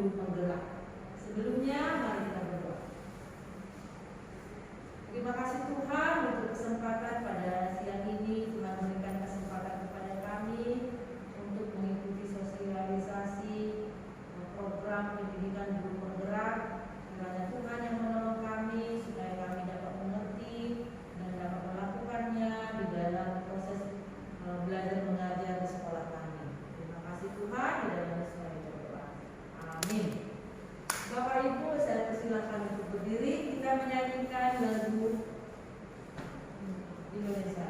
guru penggerak. Sebelumnya mari kita berdoa. Terima kasih Tuhan untuk kesempatan pada siang ini. Tuhan memberikan kesempatan kepada kami untuk mengikuti sosialisasi program pendidikan guru penggerak. Kiranya Tuhan yang menolong kami supaya kami dapat mengerti dan dapat melakukannya di dalam proses belajar mengajar di sekolah kami. Terima kasih Tuhan, di dalam Yesus kami berdoa. Amin. Bapak Ibu, saya persilakan untuk berdiri. Kita menyanyikan lagu Indonesia.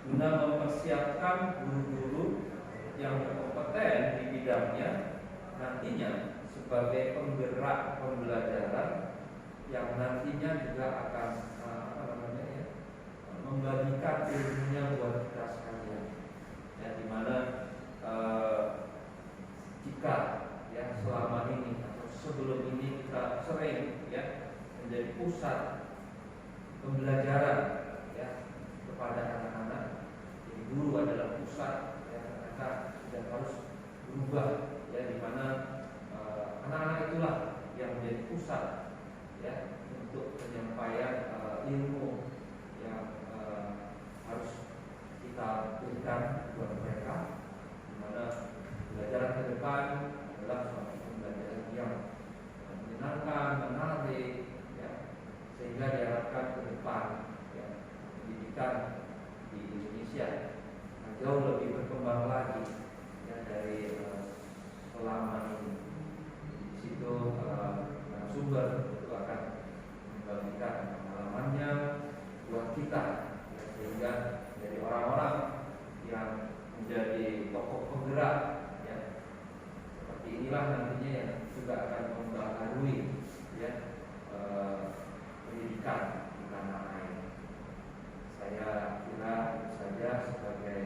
Guna mempersiapkan guru-guru yang berkompeten di bidangnya nantinya sebagai penggerak pembelajaran yang nantinya juga akan berkat ilmunya buat kita sekalian. Ya, dimana jika ya selama ini atau sebelum ini kita sering ya menjadi pusat pembelajaran ya kepada anak-anak, jadi guru adalah pusat ya, mereka sudah harus berubah ya, dimana anak-anak itulah yang menjadi pusat ya untuk penyampaian ilmu yang harus kita berikan buat mereka, dimana pembelajaran ke depan adalah suatu pembelajaran yang menyenangkan, menarik ya, sehingga diharapkan ke depan ya, pendidikan di Indonesia jauh lebih berkembang lagi ya dari selama ini. Di situ sumber itu akan membagikan pengalamannya buat kita ya, sehingga dari orang-orang yang menjadi tokoh penggerak ya, seperti inilah nantinya yang juga akan mempengaruhi ya pendidikan di tanah air. Saya kira itu saja sebagai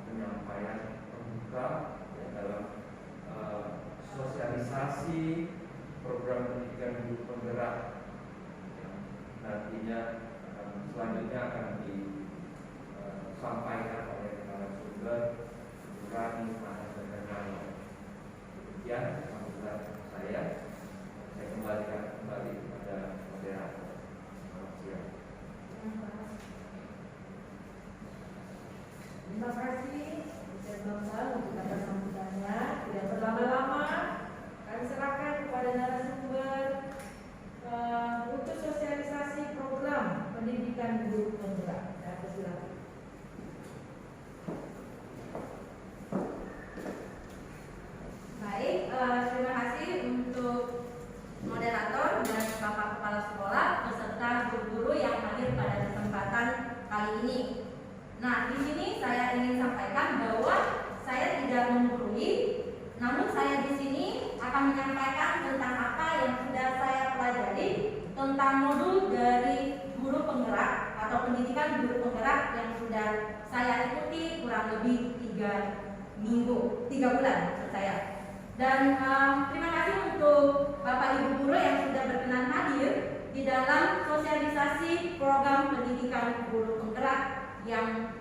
penyampaian pembuka ya, dalam sosialisasi program pendidikan guru penggerak yang nantinya selanjutnya akan disampaikan oleh narasumber Rani Mahasiswa. Demikian sambutan saya kembalikan kembali kepada moderator. Selamat siang. Terima kasih Ustaz Bambang untuk kata sambutannya. Tidak berlama-lama, kami serahkan kepada narasumber untuk sosialisasi program pendidikan guru penggerak. Silakan. Baik, terima kasih untuk moderator dan Bapak Kepala Sekolah beserta guru-guru yang hadir pada kesempatan kali ini. Nah, di sini saya ingin sampaikan bahwa saya tidak menggurui, namun saya di sini akan menyampaikan tentang apa yang sudah saya pelajari tentang modul dari guru penggerak atau pendidikan guru penggerak yang sudah saya ikuti kurang lebih 3 bulan maksud saya. Dan terima kasih untuk Bapak Ibu guru yang sudah berkenan hadir di dalam sosialisasi program pendidikan guru penggerak yang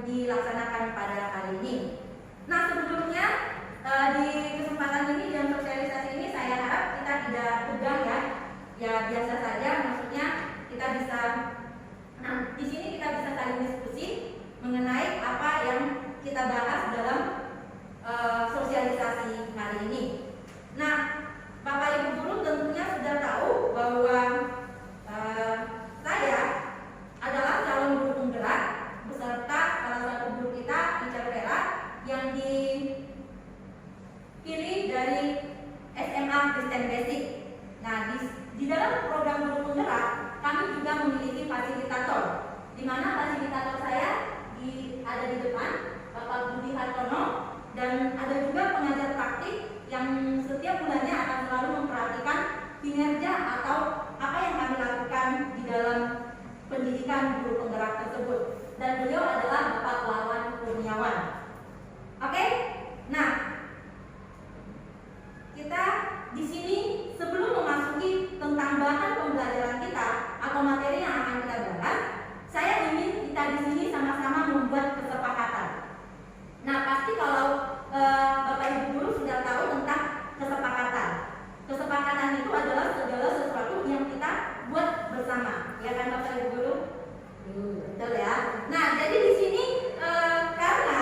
dilaksanakan pada hari ini. Nah, sebelumnya di kesempatan ini dan sosialisasi ini saya harap kita tidak tegang ya biasa saja, maksudnya kita bisa di sini kita bisa saling diskusi mengenai apa yang kita bahas dalam sosialisasi hari ini. Nah, Bapak Ibu guru tentunya sudah tahu bahwa saya adalah calon guru penggerak beserta salah satu guru kita, Teacher Vera, yang dipilih dari SMA Kristen Basic. Nah, di dalam program guru penggerak kami juga memiliki fasilitator, di mana fasilitator saya ada di depan, Bapak Budi Hartono, dan ada juga pengajar praktik yang setiap bulannya akan selalu memperhatikan kinerja atau apa yang kami lakukan di dalam pendidikan guru penggerak tersebut. Dan beliau adalah Bapak Wawan Kurniawan. Oke? Nah, kita di sini sebelum memasuki tentang bahan pembelajaran kita atau materi yang akan kita bahas, saya ingin kita di sini sama-sama membuat kesepakatan. Nah, pasti kalau Bapak Ibu guru sudah tahu tentang kesepakatan. Kesepakatan itu adalah segala sesuatu yang kita buat bersama, ya kan Bapak Ibu guru? Betul ya. Nah, jadi di sini karena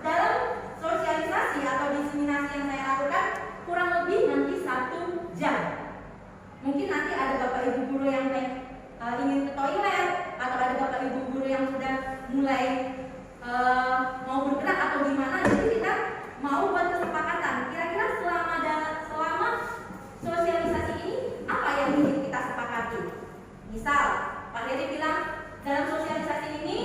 dalam sosialisasi atau diseminasi yang saya lakukan kurang lebih nanti 1 jam. Mungkin nanti ada Bapak Ibu guru yang ingin ke toilet, atau ada Bapak Ibu guru yang sudah mulai mau bergerak atau gimana. Jadi kita mau buat kesepakatan. Kira-kira selama sosialisasi ini apa yang ingin kita sepakati? Misal Pak Heri bilang dalam sosialisasi ini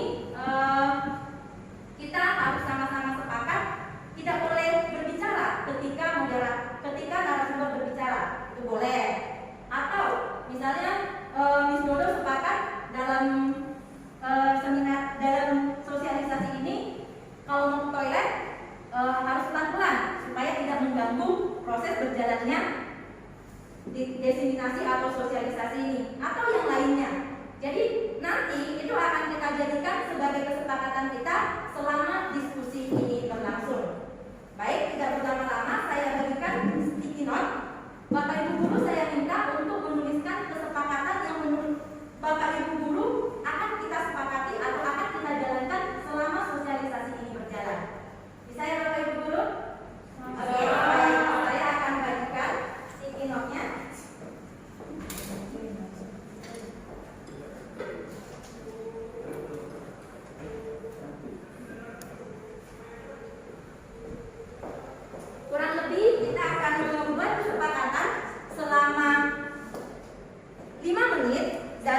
kita harus sama-sama sepakat tidak boleh berbicara ketika narasumber berbicara, itu boleh. Atau misalnya Miss Dodo sepakat dalam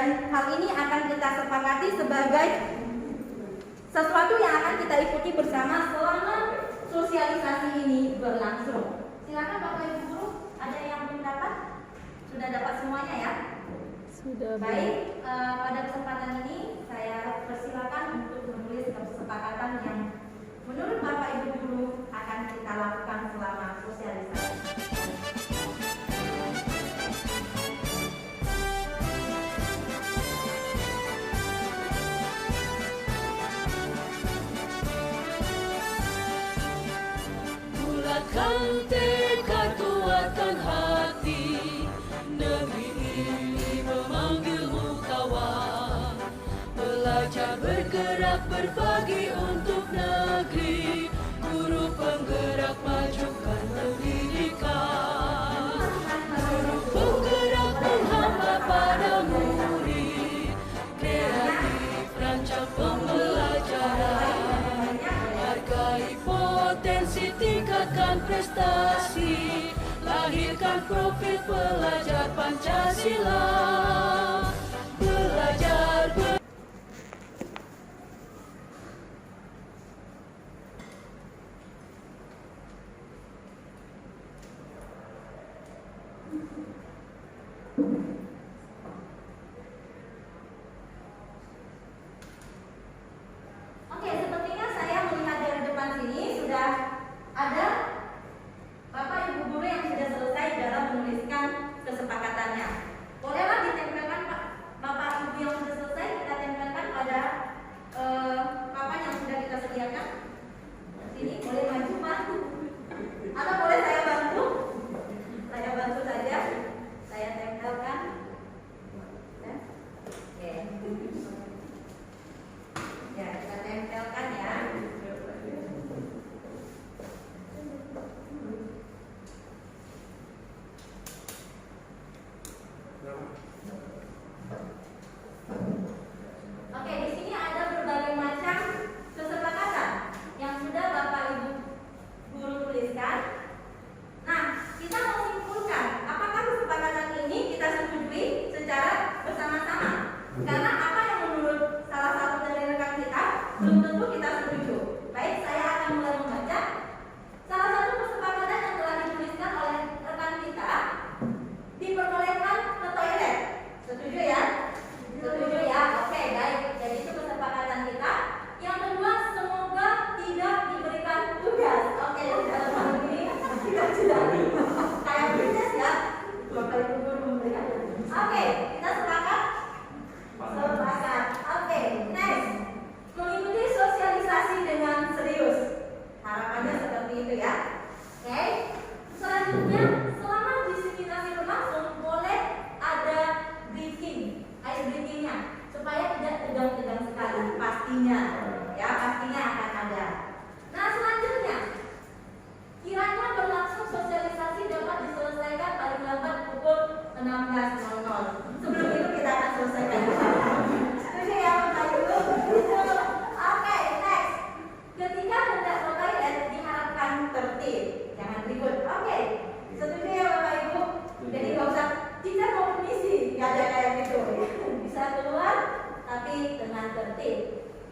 Dan hal ini akan kita sepakati sebagai sesuatu yang akan kita ikuti bersama selama sosialisasi ini berlangsung. Silakan Bapak Ibu Guru, ada yang belum dapat? Sudah dapat semuanya ya? Sudah. Baik, pada kesempatan ini saya persilakan untuk menulis kesepakatan yang menurut Bapak Ibu Guru akan kita lakukan selama sosialisasi. Bulatkan tekad, kuatkan hati, negeri ini memanggilmu kawan. Belajar bergerak berbagi untuk negeri, guru penggerak majukan pendidikan. Guru penggerak menghamba pada murid, kreatif rancang pembelajaran. Hargai potensi, tingkatkan prestasi, lahirkan profil pelajar Pancasila. Belajar Oke, sepertinya saya melihat dari depan sini sudah ada Bapak Ibu Guru yang sudah selesai dalam menuliskan kesepakatannya. Bolehlah ditempelkan Pak, Bapak Ibu yang sudah selesai kita tempelkan pada papan yang sudah kita sediakan. Sini boleh maju Pak, atau boleh saya bantu? Saya bantu saja. Saya tempelkan. Ya. Oke. Ya, kita tempelkan ya. Oke, di sini ada berbagai macam kesepakatan yang sudah Bapak Ibu Guru tuliskan. Nah, kita mau simpulkan apakah kesepakatan ini kita setujui secara bersama-sama. Karena apa yang menurut salah satu dari rekan kita belum tentu kita setuju. Baik, saya akan mulai membaca. Salah satu kesepakatan yang telah dituliskan oleh rekan kita, diperbolehkan ke toilet. Setuju ya? Setuju ya? Oke, baik. Jadi itu kesepakatan kita. Yang kedua, semoga tidak diberikan tugas. Oke, dalam hal ini kita tidak kayak bisnis ya. Bapak Ibu Guru memberikan. Oke, kita sepakat. Sepakat. Oke, next. Mengikuti sosialisasi dengan serius. Harapannya seperti itu ya. Oke. Selanjutnya, selama diseminasi berlangsung boleh ada briefing, ice briefingnya, supaya tidak tegang-tegang sekali. Pastinya, ya pastinya akan ada. Nah selanjutnya, kiranya berlangsung sosialisasi dapat diselesaikan paling lambat pukul 16.00. Sebelum itu kita akan selesaikan. Setuju ya Bapak Ibu? Oke, next. Ketika hendak ke toilet diharapkan tertib, jangan ribut. Oke, setuju ya Bapak Ibu? Jadi nggak usah kita mau permisi, nggak ada kayak gitu. Bisa keluar, tapi dengan tertib.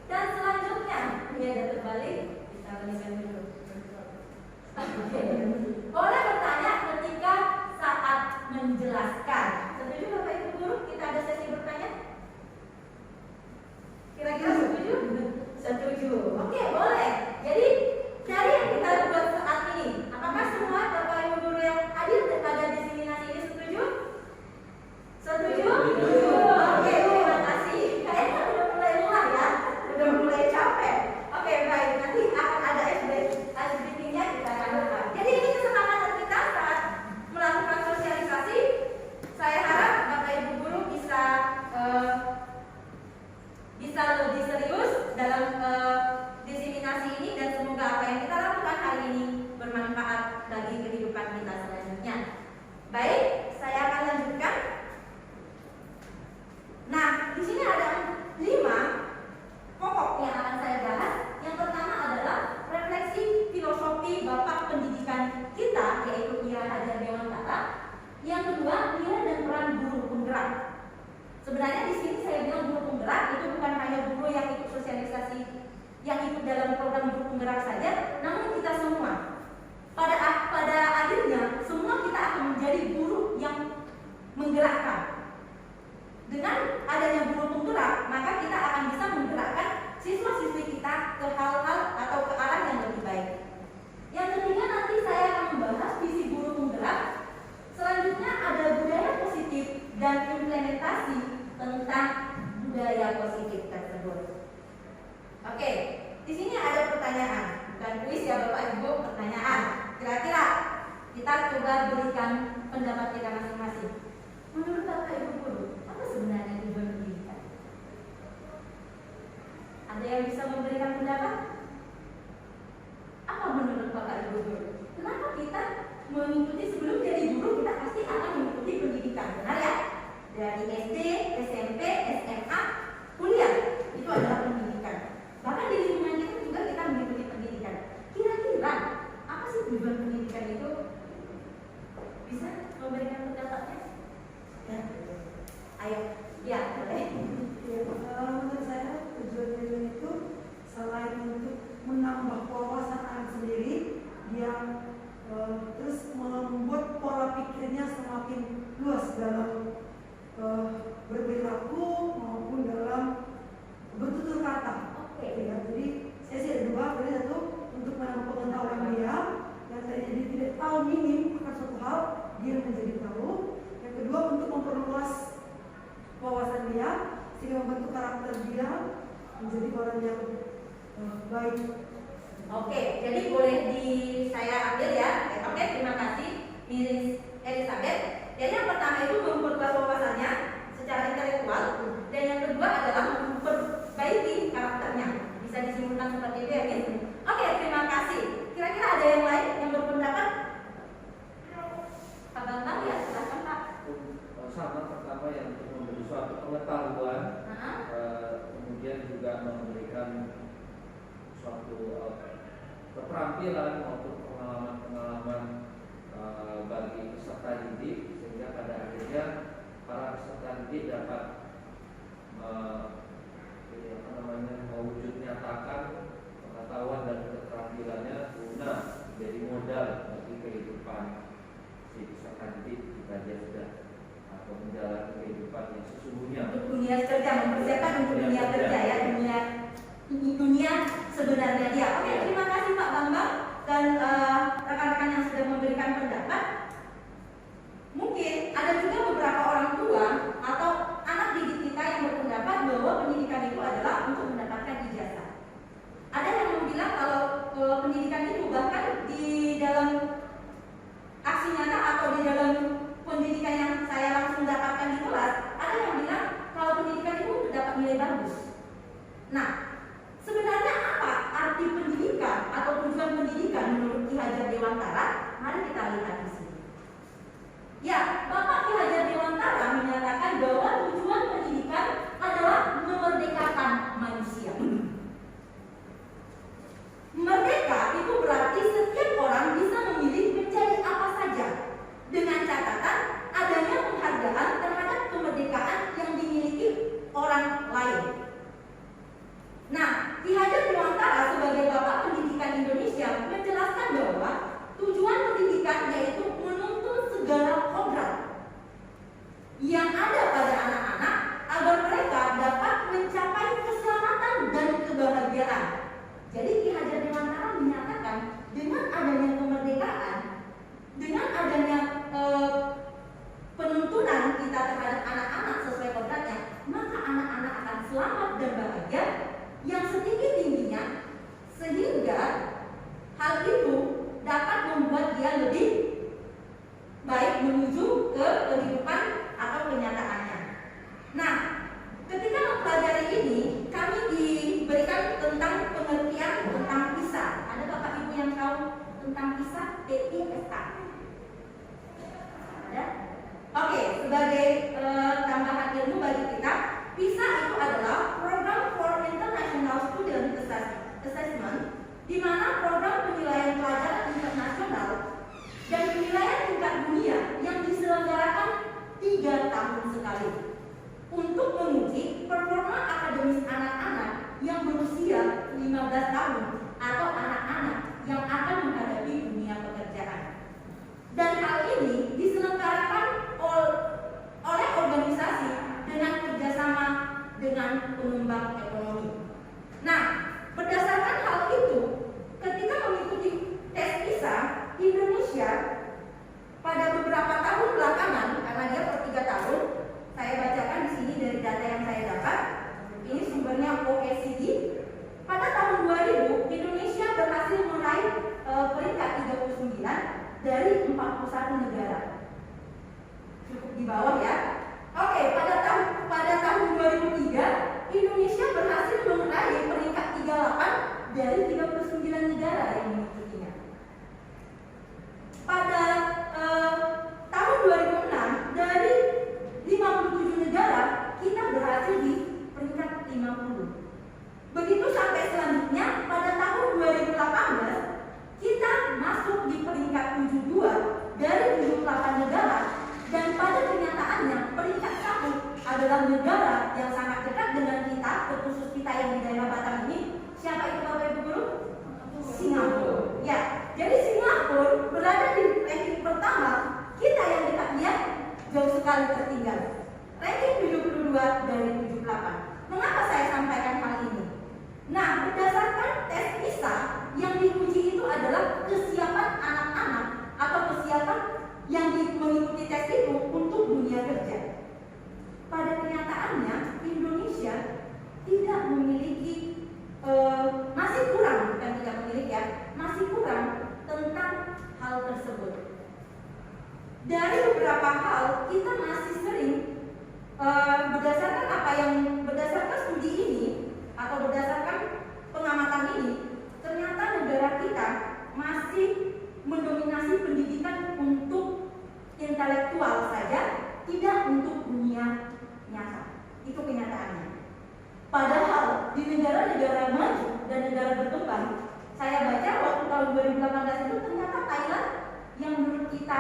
Dan selanjutnya, ini ada terbalik, kita balikan dulu. Oke. Boleh bertanya ketika saat menjelaskan. Setuju Bapak Ibu Guru? Kita ada sesi bertanya? Kira-kira setuju? Setuju. Oke, boleh. Jadi dari yang kita buat saat ini, apakah semua Bapak Ibu Guru yang hadir pada diseminasi ini setuju? Setuju? Setuju. Oke, terima kasih. Kayaknya udah mulai lelah ya, udah mulai capek. Oke, baik. Nanti akan ada ice briefingnya kita akan lakukan. Jadi ini kesepakatan kita dalam program guru penggerak saja, namun kita semua pada akhirnya semua kita akan menjadi guru yang menggerakkan. Dengan adanya guru penggerak, maka kita akan bisa menggerakkan siswa-siswi kita ke hal-hal atau ke arah yang lebih baik. Yang ketiga, nanti saya akan membahas visi guru penggerak. Selanjutnya ada budaya positif dan implementasi tentang budaya positif tersebut. Oke, di sini ada pertanyaan, bukan kuis ya Bapak Ibu, pertanyaan. Kira-kira kita coba berikan pendapat kita masing-masing. Menurut Bapak Ibu guru, apa sebenarnya tujuan pendidikan? Ada yang bisa memberikan pendapat? Apa menurut Bapak Ibu guru? Kenapa kita mengikuti, sebelum jadi guru kita pasti akan mengikuti pendidikan, benar ya? Dari SD, SMP, SMA, kuliah, itu adalah pendidikan. Bahkan di lingkungan kita juga kita mengikuti pendidikan. Kira-kira apa sih tujuan pendidikan itu? Bisa memberikan pendapatnya? Ya. Ayo, ya boleh. Menurut saya tujuan itu selain untuk menambah wawasan anak sendiri, yang terus membuat pola pikirnya semakin luas dalam berperilaku maupun dalam bertutur kata. Oke. Ya, jadi saya sih ada dua, jadi satu untuk menambah pengetahuan dia, yang tadinya dia tidak tahu minim akan suatu hal, dia menjadi tahu. Yang kedua untuk memperluas wawasan dia, sehingga membentuk karakter dia menjadi orang yang baik. Oke, jadi boleh saya ambil ya. Oke, terima kasih Miss Elizabeth. Jadi yang pertama itu memperluas wawasannya secara intelektual, dan yang kedua adalah memperbaiki karakternya. Bisa disimpulkan seperti itu ya, Miss. Oke, terima kasih. Kira-kira ada yang lain yang berpendapat? Pak Bambang ya, silakan Pak. Sama, pertama yang untuk memberi suatu pengetahuan, kemudian juga memberikan suatu keterampilan maupun pengalaman-pengalaman bagi peserta didik, sehingga pada akhirnya para peserta didik dapat mewujud nyatakan pengetahuan dan keterampilannya guna menjadi modal bagi kehidupan si peserta didik jika dia sudah atau menjalani kehidupan yang sesungguhnya. Untuk dunia kerja, mempersiapkan untuk dunia kerja ya, dunia sebenarnya dia. Oke, terima kasih Pak Bambang dan rekan-rekan yang sudah memberikan pendapat. Mungkin ada juga beberapa orang tua atau anak didik kita yang berpendapat bahwa pendidikan itu adalah untuk mendapatkan ijazah. Ada yang bilang kalau pendidikan itu bahkan di dalam aksi nyata atau di dalam pendidikan yang saya langsung dapatkan di kelas, ada yang bilang kalau pendidikan itu untuk dapat nilai bagus. Nah, sebenarnya apa arti pendidikan atau tujuan pendidikan menurut Ki Hajar Dewantara? Mari kita lihat di sini. Ya, Bapak Ki Hajar Dewantara menyatakan bahwa tujuan pendidikan adalah memerdekakan manusia. Merdeka itu berarti setiap orang bisa memilih menjadi apa saja, dengan catatan adanya penghargaan terhadap kemerdekaan yang dimiliki orang lain. Nah, Ki Hajar Dewantara sebagai Bapak Pendidikan Indonesia menjelaskan bahwa tujuan pendidikan yaitu menuntun segala program yang ada pada anak-anak agar mereka dapat mencapai keselamatan dan kebahagiaan. Jadi Ki Hajar Dewantara menyatakan dengan adanya kemerdekaan, dengan adanya penuntunan kita terhadap anak-anak sesuai kodratnya, maka anak-anak akan selamat dan bahagia yang setinggi-tingginya, sehingga hal itu dapat membuat dia lebih baik menuju ke kehidupan atau kenyataannya. Nah, ketika mempelajari ini, kami diberikan tentang pengertian tentang PISA. Ada Bapak Ibu yang tahu tentang PISA? PISA. Ada? Oke, sebagai tambahan ilmu bagi kita, PISA itu adalah berkembang ekonomi. Nah, berdasarkan hal itu, ketika mengikuti tes PISA, Indonesia pada beberapa tahun belakangan, karena dia per 3 tahun, saya bacakan di sini dari data yang saya dapat. Ini sumbernya OECD. Pada tahun 2000, Indonesia berhasil meraih peringkat 39 dari 41 negara. Cukup di bawah ya. Oke, pada tahun 2003, Indonesia berhasil meraih peringkat 38 dari 39 negara yang mengikutinya. Pada tahun 2006, dari 57 negara, kita berhasil di peringkat 50. Begitu sampai selanjutnya, pada tahun 2018, kita masuk di peringkat 72 dari 78 negara. Dan pada kenyataannya, peringkat 1 adalah negara yang sangat dekat dengan kita, terkhusus kita yang di daerah Batam ini. Siapa itu Bapak Ibu Guru? Singapura. Ya, jadi Singapura berada di ranking pertama. Kita yang dekat dia jauh sekali tertinggal. Ranking 72 dari 78. Mengapa saya sampaikan hal ini? Nah, berdasarkan tes PISA, yang diuji itu adalah kesiapan anak-anak atau kesiapan yang mengikuti tes itu untuk dunia kerja. Pada kenyataannya, Indonesia tidak memiliki, masih kurang, bukan tidak memiliki ya, masih kurang tentang hal tersebut. Dari beberapa hal, kita masih sering berdasarkan studi ini atau berdasarkan pengamatan ini, ternyata negara kita masih mendominasi pendidikan untuk intelektual saja, tidak untuk dunia nyata. Itu kenyataannya. Padahal di negara-negara maju dan negara berkembang, saya baca waktu tahun 2018 itu ternyata Thailand yang menurut kita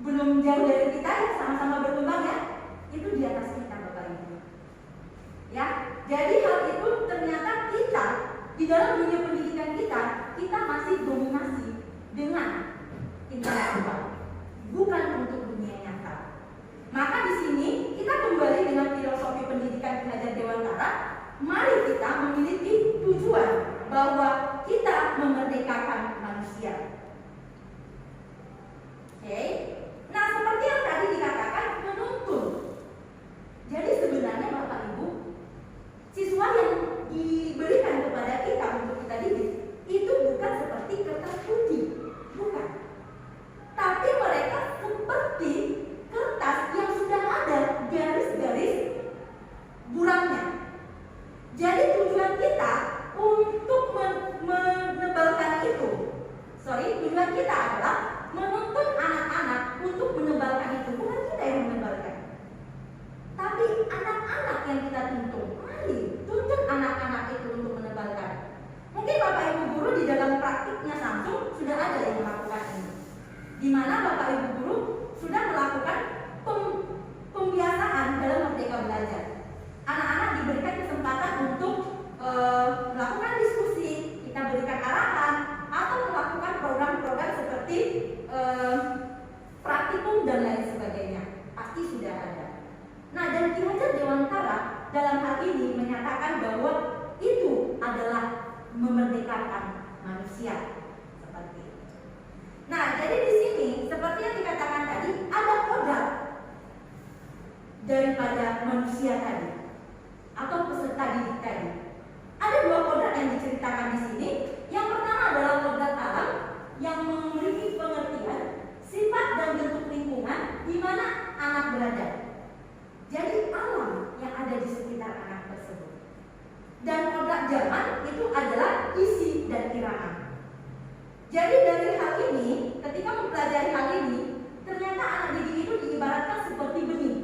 belum jauh dari kita, ya sama-sama berkembang ya, itu di atas kita Bapak Ibu. Ya, jadi hal itu ternyata kita di dalam dunia pendidikan kita masih dominasi dengan intelektual, bukan untuk dunia nyata. Maka di sini kita kembali dengan filosofi pendidikan Ki Hajar Dewantara. Mari kita memiliki tujuan bahwa kita memerdekakan manusia. Oke. Nah, seperti yang tadi dikatakan, menuntun. Jadi sebenarnya Bapak Ibu, siswa yang diberikan kepada kita untuk kita didik itu bukan seperti kertas putih, bukan. Tapi mereka seperti kertas yang sudah ada garis-garis buramnya. Jadi tujuan kita untuk menebalkan itu. Tujuan kita adalah menuntun anak-anak untuk menebalkan itu, bukan kita yang menebalkan. Tapi anak-anak yang kita tuntun. Mari tuntun anak-anak itu untuk menebalkan. Mungkin Bapak Ibu Guru di dalam praktiknya Samsung sudah ada yang melakukan ini, di mana Bapak Ibu Guru sudah melakukan pembiasaan dalam Merdeka Belajar. Anak-anak diberikan kesempatan untuk melakukan diskusi, kita berikan arahan, atau melakukan program-program seperti praktikum dan lain sebagainya. Pasti sudah ada. Nah, dan Ki Hajar Dewantara dalam hal ini menyatakan bahwa itu adalah memerdekakan manusia, seperti itu. Nah, jadi di sini seperti yang dikatakan tadi, ada kodrat daripada manusia tadi atau peserta didik tadi. Ada 2 kodrat yang diceritakan di sini. Yang pertama adalah kodrat alam yang memiliki pengertian sifat dan bentuk lingkungan di mana anak berada. Jadi alam yang ada di sekitar anak tersebut. Dan kodrat zaman itu adalah isi dan kiraan. Jadi dari hal ini, ketika mempelajari hal ini, ternyata anak didik itu diibaratkan seperti benih.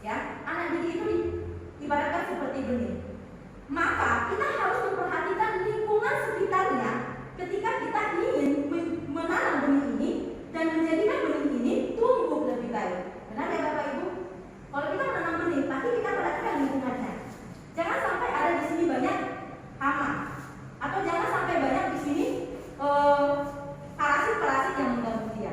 Ya, anak didik itu diibaratkan seperti benih. Maka kita harus memperhatikan lingkungan sekitarnya ketika kita ingin menanam benih ini dan menjadikan benih ini tumbuh lebih baik. Benar ya Bapak Ibu? Kalau kita menanam benih, pasti kita perhatikan lingkungannya. Jangan sampai ada di sini banyak hama, atau jangan sampai banyak di sini parasit-parasit yang mengganggu dia.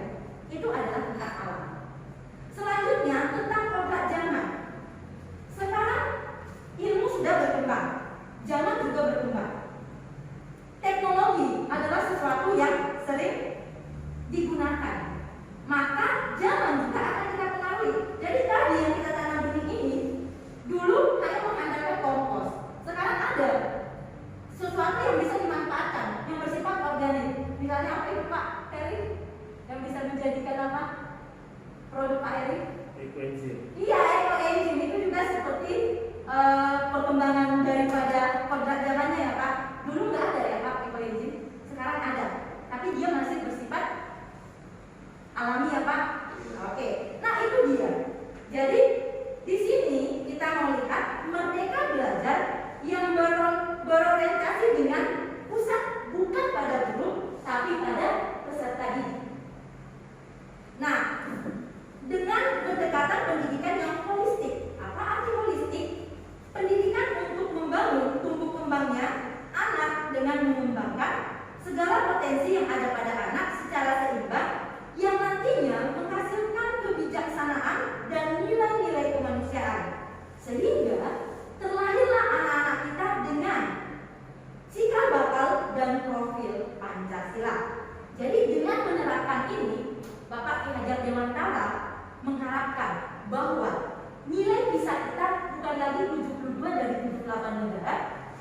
negara,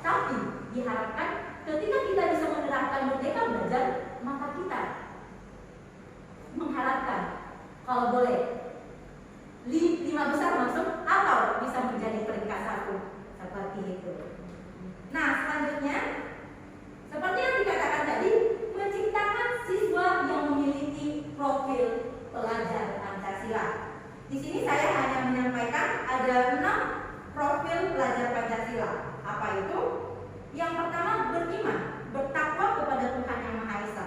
tapi diharapkan ketika kita bisa menerapkan Merdeka Belajar, maka kita mengharapkan kalau boleh 5 besar masuk atau bisa menjadi peringkat 1 seperti itu. Nah, selanjutnya seperti yang dikatakan tadi, menciptakan siswa yang memiliki profil pelajar Pancasila. Di sini saya hanya menyampaikan ada 6 profil pelajar Pancasila. Apa itu? Yang pertama, beriman, bertakwa kepada Tuhan Yang Maha Esa.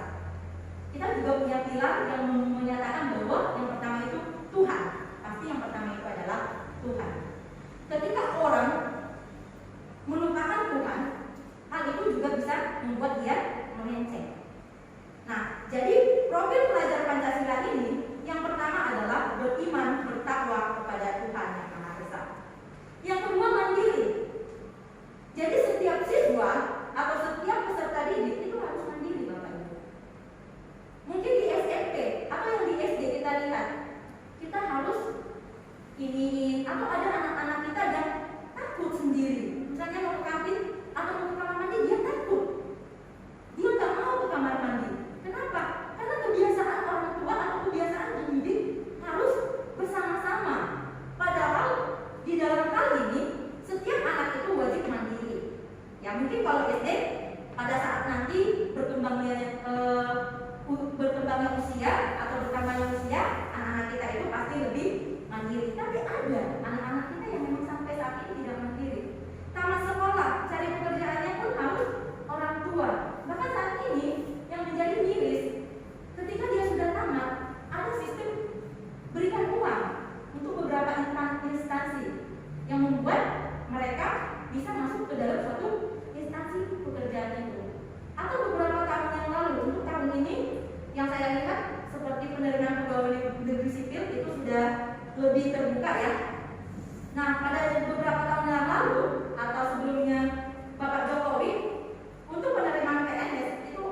Kita juga punya pilar yang menyatakan bahwa yang pertama itu Tuhan. Pasti yang pertama itu adalah Tuhan. Ketika orang melupakan Tuhan, hal itu juga bisa membuat dia melenceng. Nah, jadi profil pelajar Pancasila ini yang pertama adalah beriman, bertakwa kepada Tuhan Yang Maha Esa. Yang kedua, mandiri. Jadi setiap siswa atau setiap peserta didik itu harus mandiri, Bapak Ibu. Mungkin di SMP atau yang di SD kita lihat, kita harus ini atau ada anak-anak kita yang takut sendiri. Misalnya mau ke kantin atau mau ke kamar mandi, dia takut. Dia nggak mau ke kamar mandi. Kenapa? Karena kebiasaan orang tua atau kebiasaan pendidik harus bersama-sama. Padahal di dalam hal ini setiap anak itu wajib mandiri. Ya mungkin kalau SD pada saat nanti berkembangnya usia atau bertambahnya usia, anak-anak kita itu pasti lebih mandiri. Tapi ada anak-anak kita yang memang sampai saat ini tidak mandiri. Tamat sekolah, cari pekerjaannya pun harus orang tua. Bahkan saat ini yang menjadi miris, ketika dia sudah tamat, ada sistem berikan uang untuk beberapa instansi yang membuat mereka bisa masuk ke dalam suatu instansi pekerjaan itu. Atau beberapa tahun yang lalu, untuk tahun ini yang saya lihat seperti penerimaan pegawai negeri sipil itu sudah lebih terbuka ya. Nah, pada beberapa tahun yang lalu atau sebelumnya Bapak Jokowi, untuk penerimaan PNS itu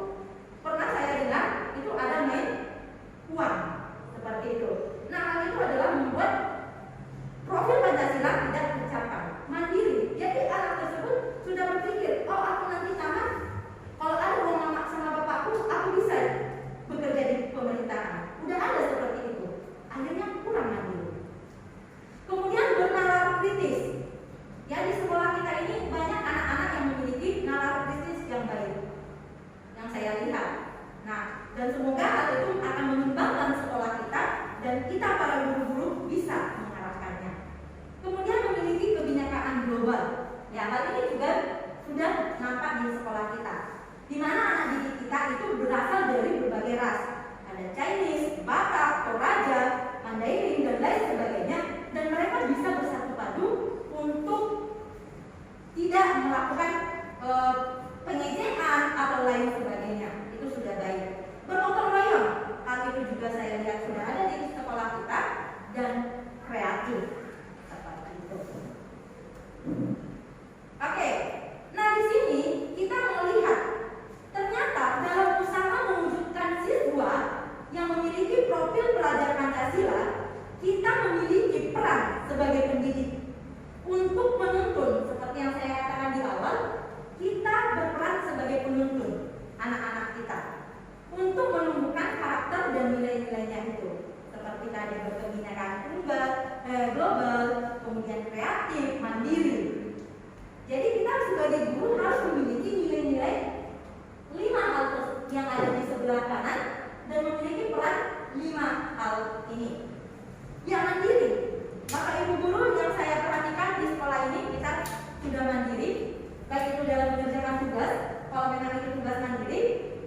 pernah saya dengar itu ada main uang seperti itu. Nah, hal itu adalah membuat profil Pancasila tidak tercapai. Mandiri. Jadi anak tersebut sudah berpikir, oh aku nanti tamat, kalau ada uang mama sama bapakku, aku bisa bekerja di pemerintahan. Udah ada seperti itu. Akhirnya kurang mandiri. Kemudian bernalar kritis. Ya, di sekolah kita ini banyak anak-anak yang memiliki nalar kritis yang baik, yang saya lihat. Nah, dan semoga hal itu akan mengembangkan sekolah kita dan kita para guru-guru bisa mengharapkannya. Kemudian memiliki kebinekaan global. Ya, hal ini juga sudah nampak di sekolah kita, di mana anak didik kita itu berasal dari berbagai ras. Ada Chinese, Batak, Toraja, Mandarin dan lain sebagainya, dan mereka bisa bersatu padu untuk tidak melakukan pengejekan atau lain sebagainya. Itu sudah baik. Bergotong royong, hal itu juga saya lihat sudah ada di sekolah kita, dan kreatif seperti itu. Oke, nah di sini kita melihat ternyata dalam usaha mewujudkan siswa yang memiliki profil pelajar Pancasila, kita memiliki peran sebagai pendidik untuk menuntun. Seperti yang saya katakan di awal, kita berperan sebagai penuntun anak-anak kita untuk menumbuhkan karakter dan nilai-nilainya itu. Seperti tadi berkebinekaan global, kemudian kreatif, mandiri. Jadi kita sebagai guru harus memiliki nilai-nilai 5 hal yang ada di sebelah kanan dan memiliki peran 5 hal ini. Yang mandiri, Bapak Ibu guru yang saya perhatikan di sekolah ini kita sudah mandiri, baik itu dalam mengerjakan tugas, kalau memang itu tugas mandiri.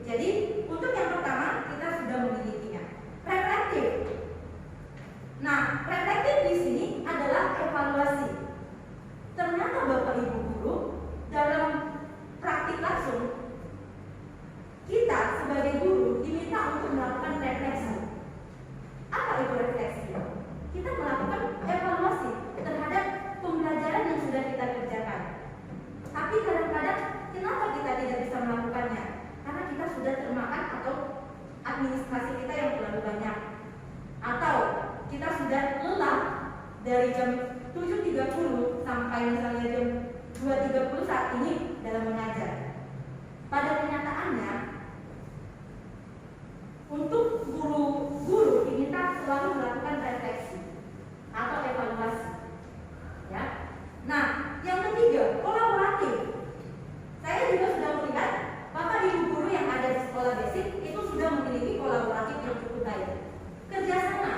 Jadi untuk yang pertama kita sudah memilikinya. Reflektif. Nah, reflektif di sini adalah evaluasi. Ternyata Bapak Ibu guru dalam praktik langsung kita sebagai guru diminta untuk melakukan refleksi. Apa itu refleksi? Kita melakukan evaluasi saat ini dalam mengajar. Pada kenyataannya, untuk guru-guru diminta selalu melakukan refleksi atau evaluasi. Ya. Nah, yang ketiga, kolaboratif. Saya juga sudah melihat Bapak Ibu guru yang ada di sekolah basic itu sudah memiliki kolaboratif yang cukup baik. Kerjasama.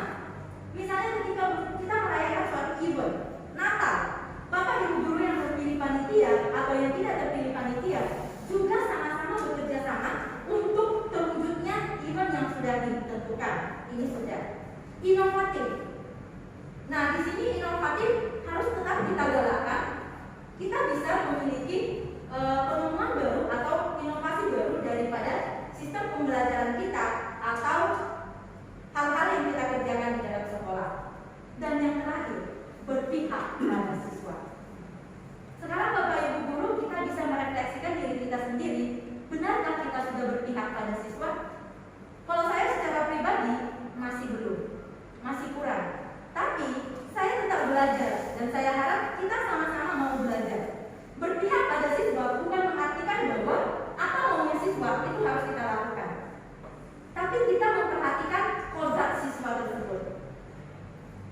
Misalnya ketika kita merayakan suatu event Natal, Bapak Ibu guru yang terpilih panitia atau yang tidak terpilih panitia juga sama-sama bekerja sama untuk terwujudnya event yang sudah ditentukan. Ini sudah inovatif. Nah, di sini inovatif harus tetap kita galakkan. Kita bisa memiliki penemuan baru atau inovasi baru daripada sistem pembelajaran kita atau hal-hal yang kita kerjakan di dalam sekolah. Dan yang terakhir, berpihak pada siswa. Sekarang Bapak Ibu guru, kita bisa merefleksikan diri kita sendiri. Benarkah kita sudah berpihak pada siswa? Kalau saya secara pribadi masih belum, masih kurang. Tapi saya tetap belajar dan saya harap kita sama-sama mau belajar. Berpihak pada siswa bukan mengartikan bahwa apa maunya siswa itu harus kita lakukan. Tapi kita memperhatikan kodrat siswa tersebut.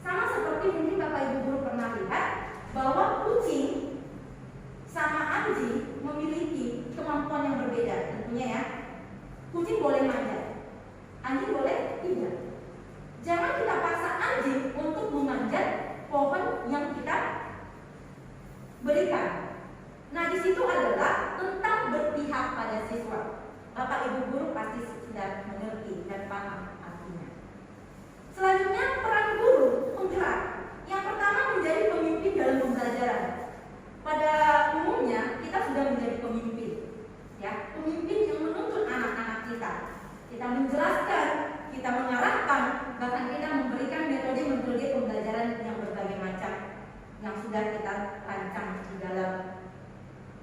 Sama seperti mungkin Bapak Ibu guru pernah lihat bahwa kucing sama anjing memiliki kemampuan yang berbeda tentunya ya. Kucing boleh manjat, anjing boleh tidak. Jangan kita paksa anjing untuk memanjat pohon yang kita berikan. Nah, di situ adalah tentang berpihak pada siswa. Bapak Ibu guru pasti sudah mengerti dan paham artinya. Selanjutnya, peran guru penggerak. Yang pertama, menjadi pemimpin dalam pembelajaran. Pada umumnya kita sudah menjadi pemimpin, ya, pemimpin yang menuntun anak-anak kita. Kita menjelaskan, kita mengarahkan, bahkan kita memberikan metode-metode pembelajaran yang berbagai macam yang sudah kita rancang di dalam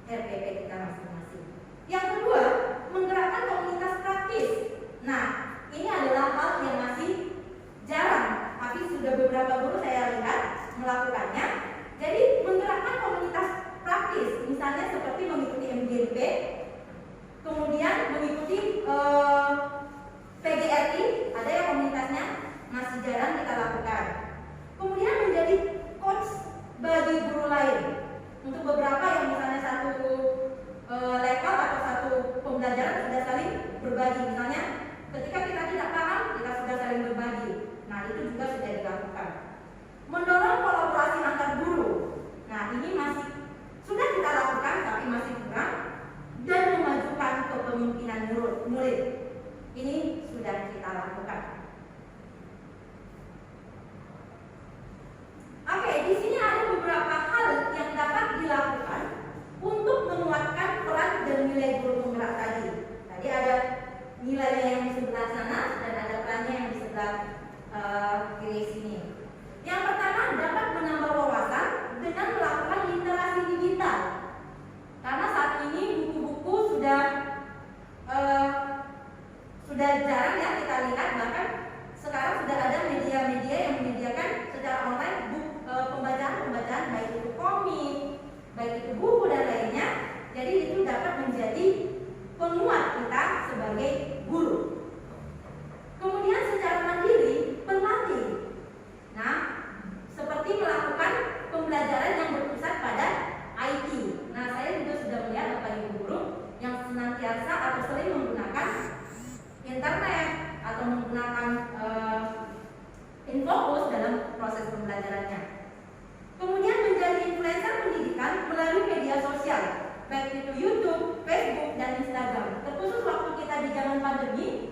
RPP kita masing-masing. Yang kedua, menggerakkan komunitas praktis. Nah, ini adalah hal yang masih jarang, tapi sudah beberapa guru saya lihat melakukannya. Jadi menggerakkan komunitas praktis, misalnya seperti mengikuti MGP, kemudian mengikuti PGRI, ada ya komunitasnya, masih jarang kita lakukan. Kemudian menjadi coach bagi guru lain. Untuk beberapa yang misalnya satu level atau satu pembelajaran sudah saling berbagi. Misalnya ketika kita tidak paham, kita sudah saling berbagi. Nah, itu juga sudah dilakukan. Mendorong kolaborasi antar guru. Nah, ini masih sudah kita lakukan tapi masih kurang. Dan memajukan kepemimpinan murid. Ini sudah kita lakukan. Oke, di sini ada beberapa hal yang dapat dilakukan untuk menguatkan peran dan nilai guru penggerak tadi. Tadi ada nilainya yang di sebelah sana dan ada perannya yang di sebelah kiri sini. Yang pertama, dapat menambah wawasan dengan melakukan literasi digital. Karena saat ini buku-buku sudah jarang ya kita lihat, bahkan sekarang sudah ada media-media yang menyediakan secara online pembacaan baik itu komik, baik itu buku dan lainnya. Jadi itu dapat menjadi penguat kita sebagai guru. Kemudian secara mandiri berlatih. Nah, seperti melakukan pembelajaran yang berpusat pada IT. Nah, saya juga sudah melihat Bapak Ibu guru yang senantiasa atau sering menggunakan internet atau menggunakan infocus dalam proses pembelajarannya. Kemudian menjadi influencer pendidikan melalui media sosial, baik itu YouTube, Facebook, dan Instagram. Terkhusus waktu kita di zaman pandemi,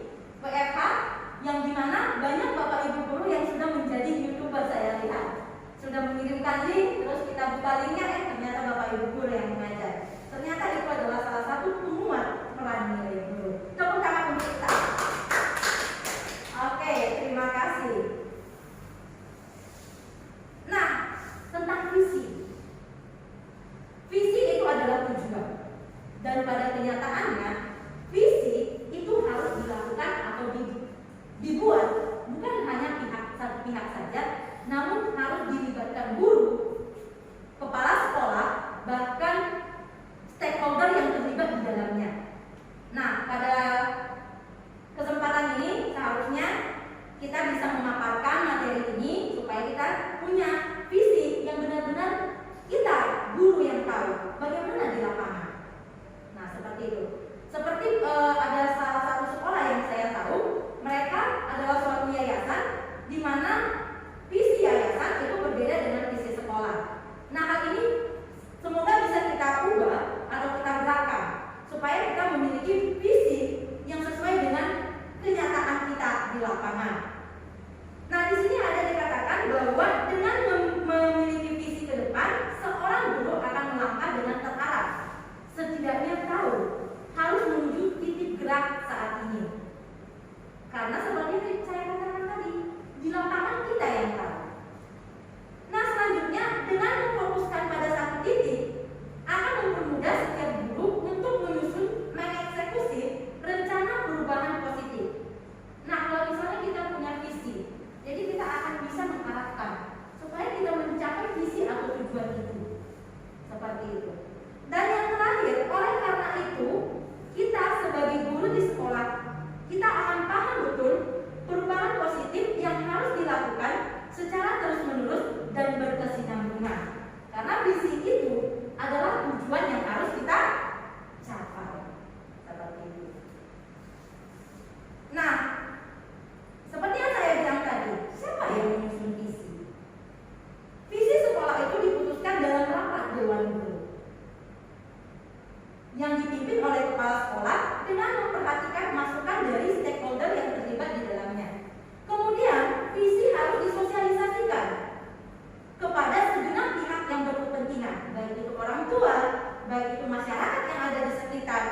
baik itu masyarakat yang ada di sekitar,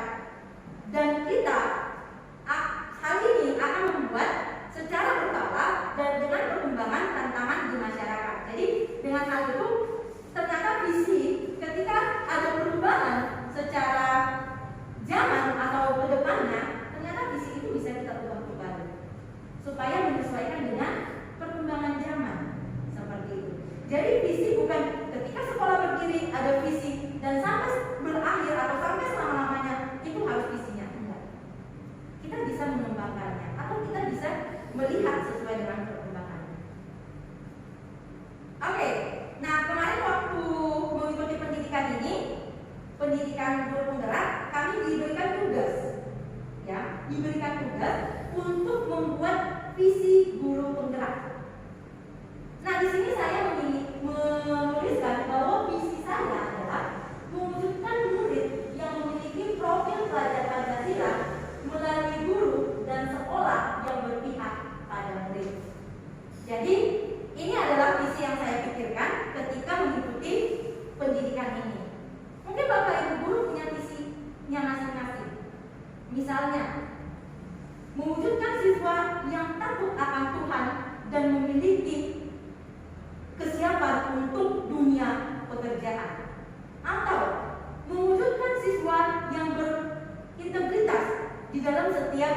dan kita hal ini akan membuat secara berkala dan dengan perkembangan tantangan di masyarakat. Jadi dengan hal itu ternyata visi ketika ada perubahan secara zaman atau kedepannya, ternyata visi itu bisa kita ubah kembali supaya menyesuaikan dengan perkembangan zaman seperti itu. Jadi visi bukan ketika sekolah berdiri ada visi dan sampai berakhir atau sampai selama-lamanya itu harus visinya, enggak. Kita bisa mengembangkannya atau kita bisa melihat sesuai dengan perkembangannya. Oke, nah kemarin waktu mengikuti pendidikan ini, pendidikan guru penggerak, kami diberikan tugas, ya, diberikan tugas untuk membuat visi guru penggerak. Nah di sini saya menuliskan bahwa visi saya adalah mewujudkan murid yang memiliki profil pelajar Pancasila melalui guru dan sekolah yang berpihak pada murid. Jadi ini adalah visi yang saya pikirkan ketika mengikuti pendidikan ini. Mungkin Bapak Ibu guru punya visinya masing-masing. Misalnya, mewujudkan siswa yang takut akan Tuhan dan memiliki kesiapan untuk dunia pekerjaan, atau mewujudkan siswa yang berintegritas di dalam setiap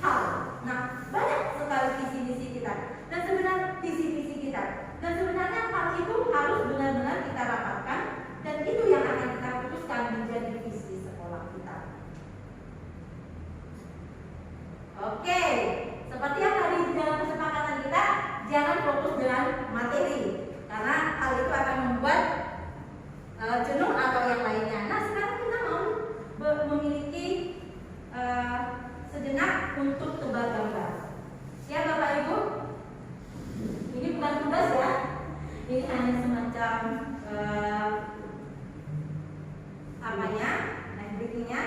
hal. Nah, banyak sekali visi-visi kita dan sebenarnya visi-visi kita, dan sebenarnya hal itu harus benar-benar kita rapatkan, dan itu yang akan kita putuskan menjadi visi sekolah kita. Oke, seperti yang tadi di dalam kesepakatan kita, jangan fokus dengan materi, karena hal itu akan membuat jenuh atau yang lainnya. Nah sekarang kita mau memiliki sejenak untuk tebak gambar. Ya Bapak Ibu, ini bukan tugas ya, ini hanya semacam activity-nya.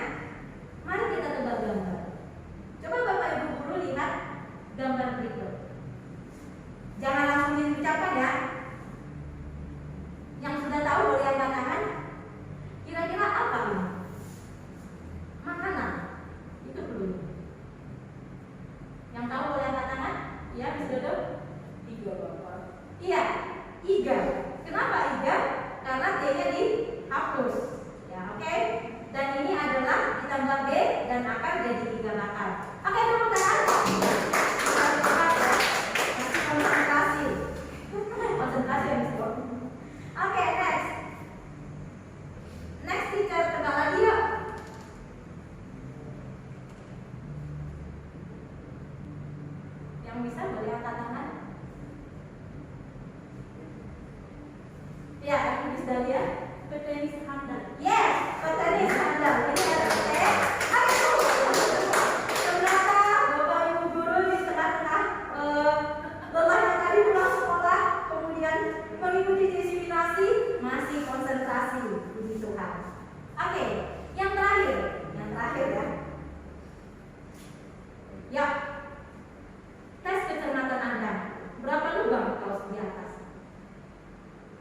Mari kita tebak gambar. Coba Bapak Ibu guru lihat gambar berikut. Jangan langsung diucapkan ya. Yang sudah tahu boleh angkat tangan. Kira-kira apa ini? Makanan. Itu belum. Yang tahu boleh angkat tangan? Ya, bisa dong. Iga Bapak. Iya, iga. Kenapa iga? Karena D-nya dihapus. Ya, oke. Dan ini adalah ditambah B dan akar jadi 3 akar. Oke, tepuk tangan. Konsentrasi. Konsentrasi yang disebut. Oke, next. Next teacher, tebak lagi yuk. Yang bisa boleh angkat tangan. Ya, ini bisa lihat. Petenis handal. Yes, petenis handal. Ini ada petenis. Ayo. Ternyata Bapak Ibu guru di tengah-tengah lelah yang tadi pulang sekolah, kemudian mengikuti diseminasi, masih konsentrasi. Puji Tuhan. Oke, yang terakhir ya. Ya, tes kecermatan Anda. Berapa lubang kalau di atas?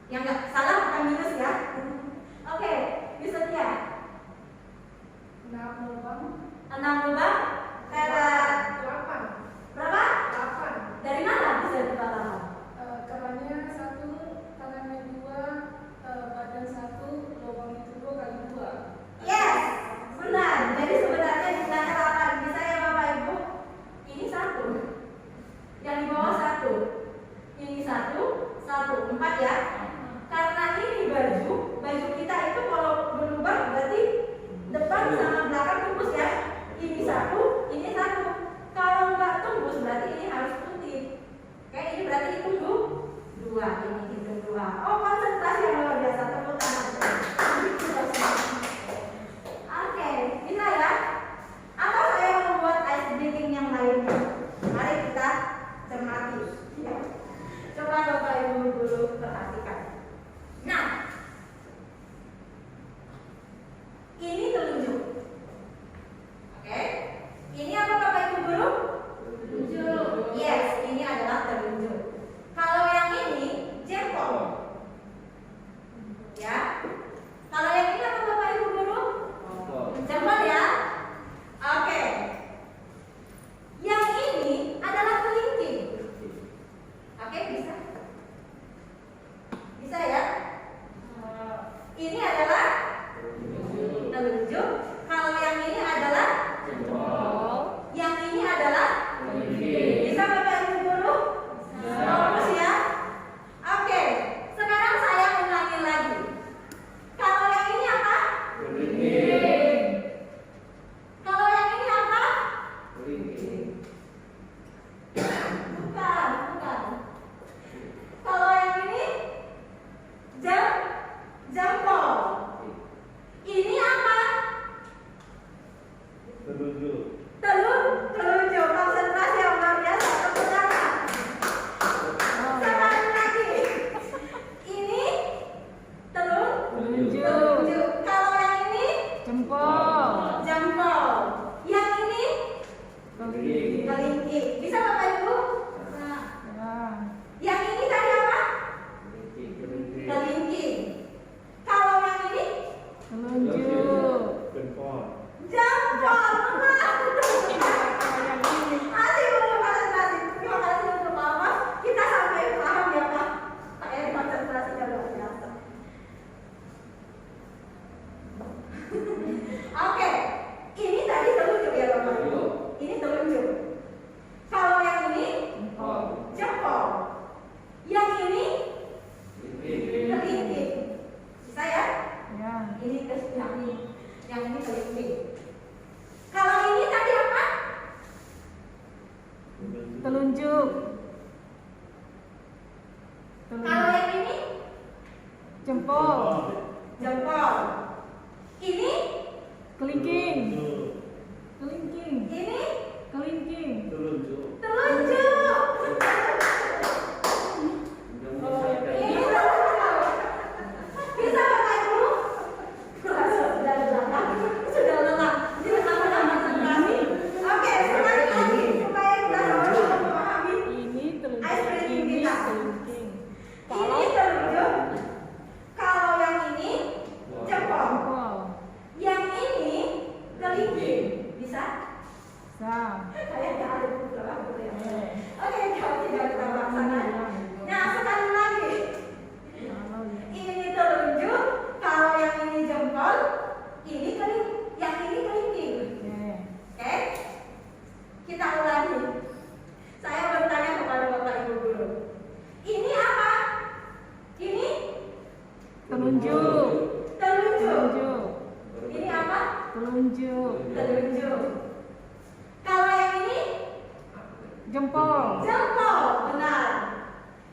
Yang nggak salah bukan minus ya. Oke, bisa Ini adalah telunjuk. Kalau yang ini adalah yang ini adalah bisa Bapak Ibu guru? Bagus ya. Oke, sekarang saya ulangi lagi. Kalau yang ini apa? Kalau yang ini apa? Bukan, bukan. Kalau yang ini jempol. Ini apa? Telunjuk. Konsentrasi yang luar biasa. Tepuk tangan. Sekali lagi. Ini telunjuk. Kalau yang ini jempol. Yang ini kelingking. Bisa Bapak Ibu? Yang ini tadi apa? Kelingking. Kalau yang ini jempol. Masih belum konsentrasi. Terima kasih untuk Mama. Kita sampai paham ya Pak. Pak Eri konsentrasinya luar biasa. Oke, ini tadi telunjuk ya Bapak Ibu. Ini telunjuk. Kalau yang ini jempol. Yang ini kelingking. Bisa ya? Ini yang ini kelingking. Kalau ini tadi apa? Telunjuk. Kalau yang ini Jempol. jempol. Ini Kelingking. ini Kelingking. telunjuk. Ini telunjuk. Bisa Bapak Ibu? Sudah lelah. Ini sama-sama konsentrasi. Oke, sekali lagi supaya kita sama-sama memahami. Ini telunjuk. Ice cream Ini kita. kelingking. Ini telunjuk. Kalau yang ini jempol. Jempol. Yang ini kelingking. Bisa? Kayaknya ada beberapa ya. Oke, kalau tidak kita laksanakan. Nah, sekali lagi. Ini telunjuk. Kalau yang ini jempol, ini yang ini kelingking. Oke? Kita ulangi. Saya bertanya kepada Bapak Ibu guru. Ini apa? Ini Telunjuk. telunjuk. Ini apa? Telunjuk. Telunjuk. Kalau yang ini Jempol. jempol, benar.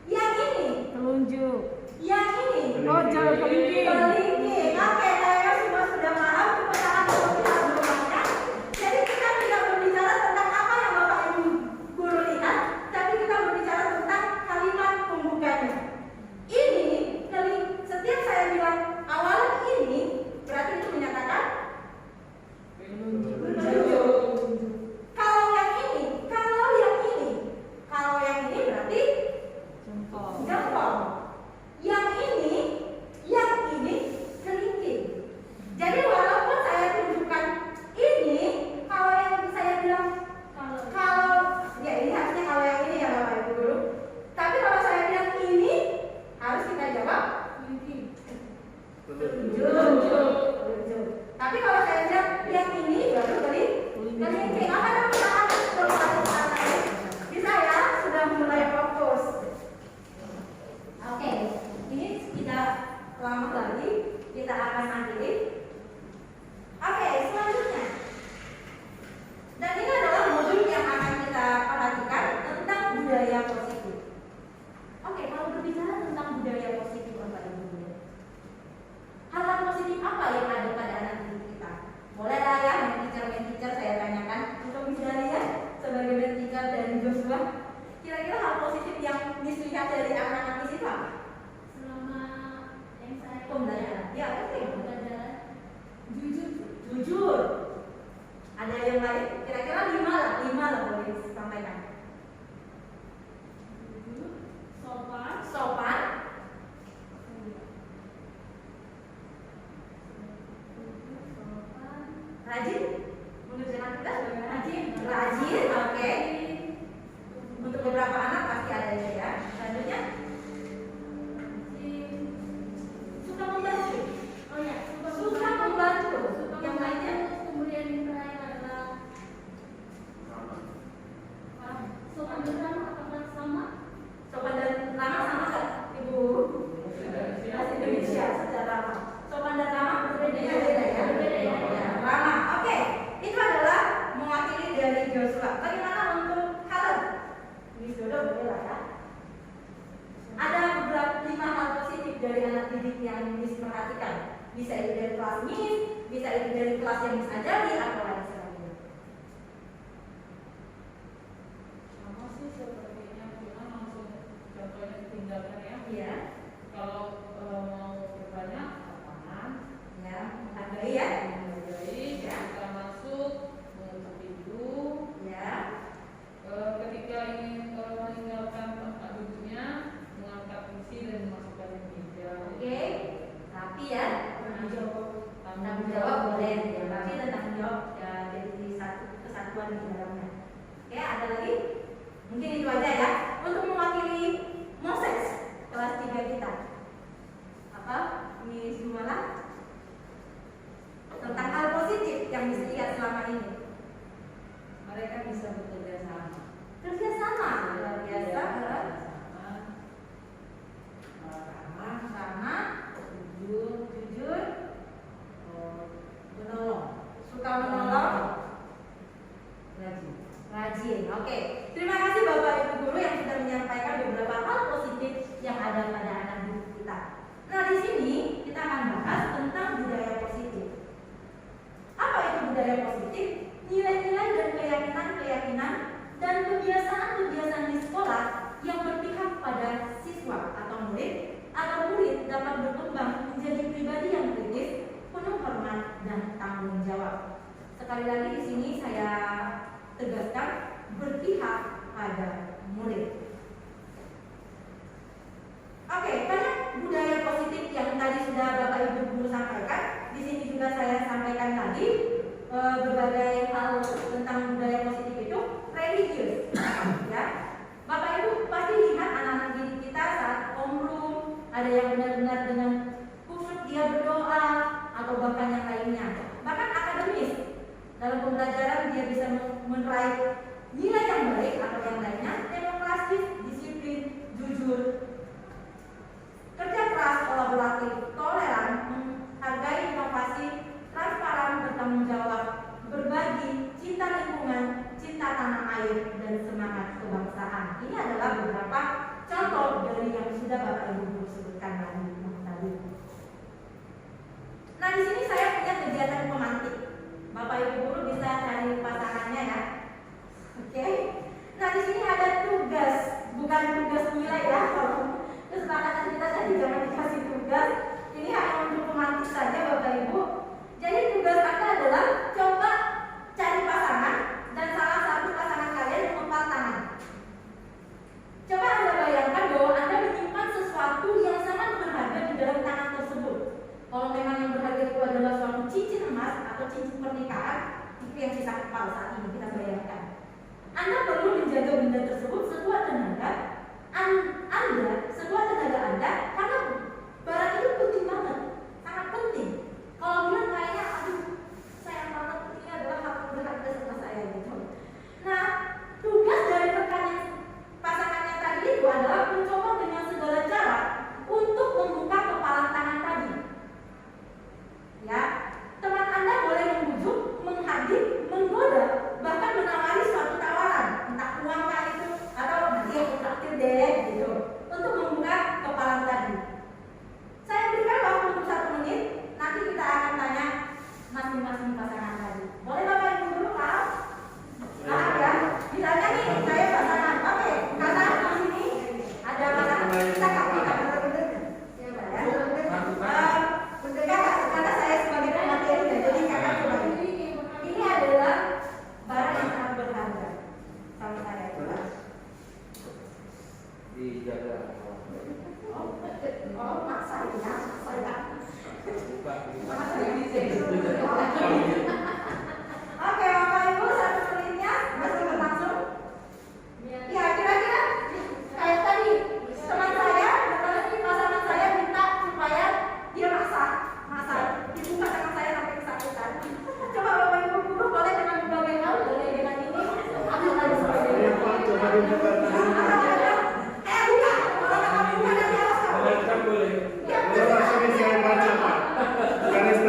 Yang ini, Telunjuk. yang ini Oh, kelingking. kelingking. Oke, kalian semua sudah paham permasalahan sebelumnya. Jadi kita tidak berbicara tentang apa yang Bapak Ibu guru lihat, tapi kita berbicara tentang kalimat pembukanya. Ini setiap saya bilang awalan ini berarti itu menyatakan telunjuk. Kalau yang ini berarti Jempol. jempol. Yang ini kelingking. Jadi walaupun saya tunjukkan ini, kalau yang saya bilang kalau ya ini harusnya kalau yang ini ya Bapak Ibu guru. Tapi kalau saya bilang ini harus kita jawab telunjuk. Tapi kalau saya bilang yang ini baru kelingking. Apa namanya? Bisa ya? Sudah mulai fokus. Oke, ini kita lama lagi kita akan akhiri. Oke, selanjutnya. Dan ini adalah modul yang akan kita perhatikan tentang budaya positif. Oke, kalau berbicara tentang budaya positif Bapak Ibu guru, hal-hal positif apa yang ada pada anak didik kita? Boleh lah ya, main teacher saya tanyakan untuk Miss Dahlia sebagai main teacher dari Joshua. Kira-kira hal positif yang dilihat dari anak-anak di situ apa? Selama yang saya Pembelajaran. Ya, oke. pembelajaran Jujur. Ada yang lain? Kira-kira 5 lah boleh disampaikan. Sopan. Rajin. Menurut kita rajin. Oke. Untuk beberapa anak pasti ada ya. Selanjutnya suka membantu. perhatikan. Bisa itu dari kelas Miss, bisa itu dari kelas yang Miss ajari atau lain sebagainya. Sama sih sepertinya, cuma langsung contohnya ditinggalkan ya. Iya, Kalau mau berbanyak lapangan, ya, menghargai ya. menghargai, kita masuk, menutup pintu. Ya, Ketika ingin meninggalkan tempat duduknya, mengangkat kursi dan memasukkan meja. oke. Tapi ya, tanggung Tanggung jawab boleh ya, tapi dan tanggung jawab ya jadi satu kesatuan di dalamnya. Oke, ada lagi? Mungkin itu aja ya. Untuk mewakili Moses kelas 3 kita. Apa? Miss Jumala? Tentang hal positif yang bisa lihat selama ini. Mereka bisa bekerja sama. Kerjasama luar biasa. Ramah, Jujur, menolong, suka menolong, rajin. Oke, terima kasih Bapak Ibu guru yang sudah menyampaikan beberapa hal positif yang ada pada anak didik kita. Nah, di sini kita akan bahas tentang budaya positif. Apa itu budaya positif? Nilai-nilai dan keyakinan-keyakinan dan kebiasaan-kebiasaan di sekolah yang berpihak pada siswa atau murid agar murid dapat berkembang menjadi pribadi yang kritis, penuh hormat dan tanggung jawab. Sekali lagi di sini saya tegaskan berpihak pada murid. Oke, banyak budaya positif yang tadi sudah Bapak Ibu guru sampaikan. Di sini juga saya sampaikan lagi berbagai hal tentang budaya positif itu religius. Ya, Bapak Ibu pasti lihat anak-anak didik kita saat homeroom ada yang benar-benar dengan khusyuk dia berdoa atau bahkan yang lainnya. Bahkan akademis dalam pembelajaran dia bisa meraih nilai yang baik atau yang lainnya. Demokrasi, disiplin, jujur, kerja keras, kolaboratif, toleran, menghargai inovasi, transparan, bertanggung jawab, berbagi, cinta lingkungan, cinta tanah air, dan semangat kebangsaan. Ini adalah beberapa contoh dari yang sudah Bapak Ibu guru sebutkan tadi. Nah, di sini saya punya kegiatan pemantik. Bapak Ibu guru bisa cari pasangannya ya. Oke. Nah, di sini ada tugas, bukan tugas nilai ya. Kalau kesepakatan kita tadi jangan dikasih tugas. Ini hanya untuk pemantik saja Bapak Ibu. Jadi tugas Anda adalah coba cari pasangan dan salah satu pasangan kalian mengepal tangan. Coba Anda bayangkan bahwa Anda menyimpan sesuatu yang sangat berharga di dalam tangan tersebut. Kalau memang yang berharga itu adalah suatu cincin emas atau cincin pernikahan, itu yang sisa kepala saat ini kita bayangkan. Anda perlu menjaga benda tersebut sekuat tenaga Anda, karena barang itu penting banget, sangat penting. Kalau bilang kayaknya, aduh, sayang banget, ini adalah hal yang berharga sama saya gitu. Nah, tugas dari rekan pasangannya tadi itu adalah mencoba dengan segala cara untuk membuka kepalan tangan tadi. Ya, teman Anda boleh membujuk, menghadir, menggoda, bahkan menawari suatu tawaran, entah uang kah itu atau nanti aku traktir deh gitu, untuk membuka kepalan tadi. Saya berikan waktu untuk 1 menit, nanti kita akan tanya masing-masing pasangan tadi. Boleh Bapak Ibu dulu, Pak? Ya, misalnya nih, saya pasangan, oke, karena di sini ada pasangan kita kaki karena saya sebagai pemateri jadi kakak coba. Ini adalah barang yang sangat berharga sama saya. Dijaga. Oh, maksa ya, saya. Oke, Bapak Ibu, 1 menitnya masih berlangsung. Ya, kira-kira kayak tadi teman saya, pasangan saya minta supaya dia masak, dibuka tangan saya sampai kesakitan. Coba Bapak Ibu guru boleh dengan berbagai hal, boleh dengan ini, atau lain sebagainya. Coba dibuka tangan. Buka, kalau nggak buka nanti awas kamu. Boleh. Ya, Boleh langsung saya baca Pak. Garis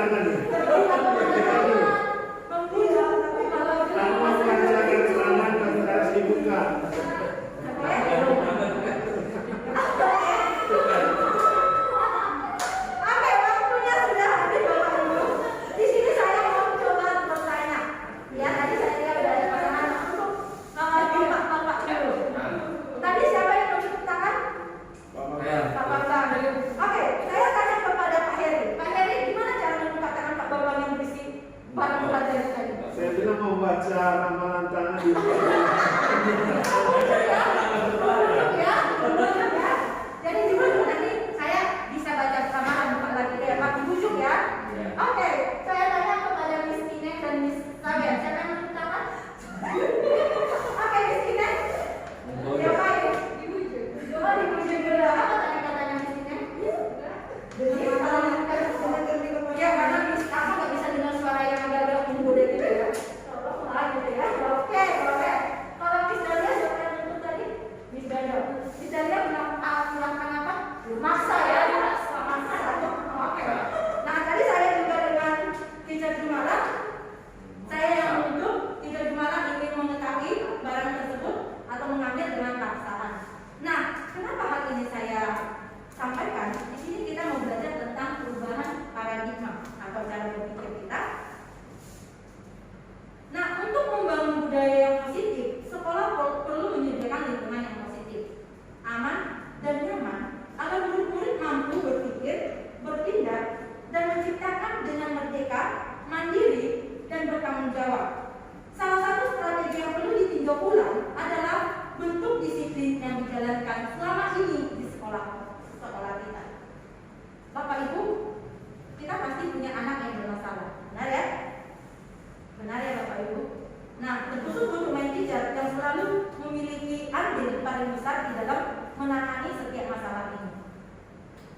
khusus untuk main teacher yang selalu memiliki andil paling besar di dalam menangani setiap masalah ini.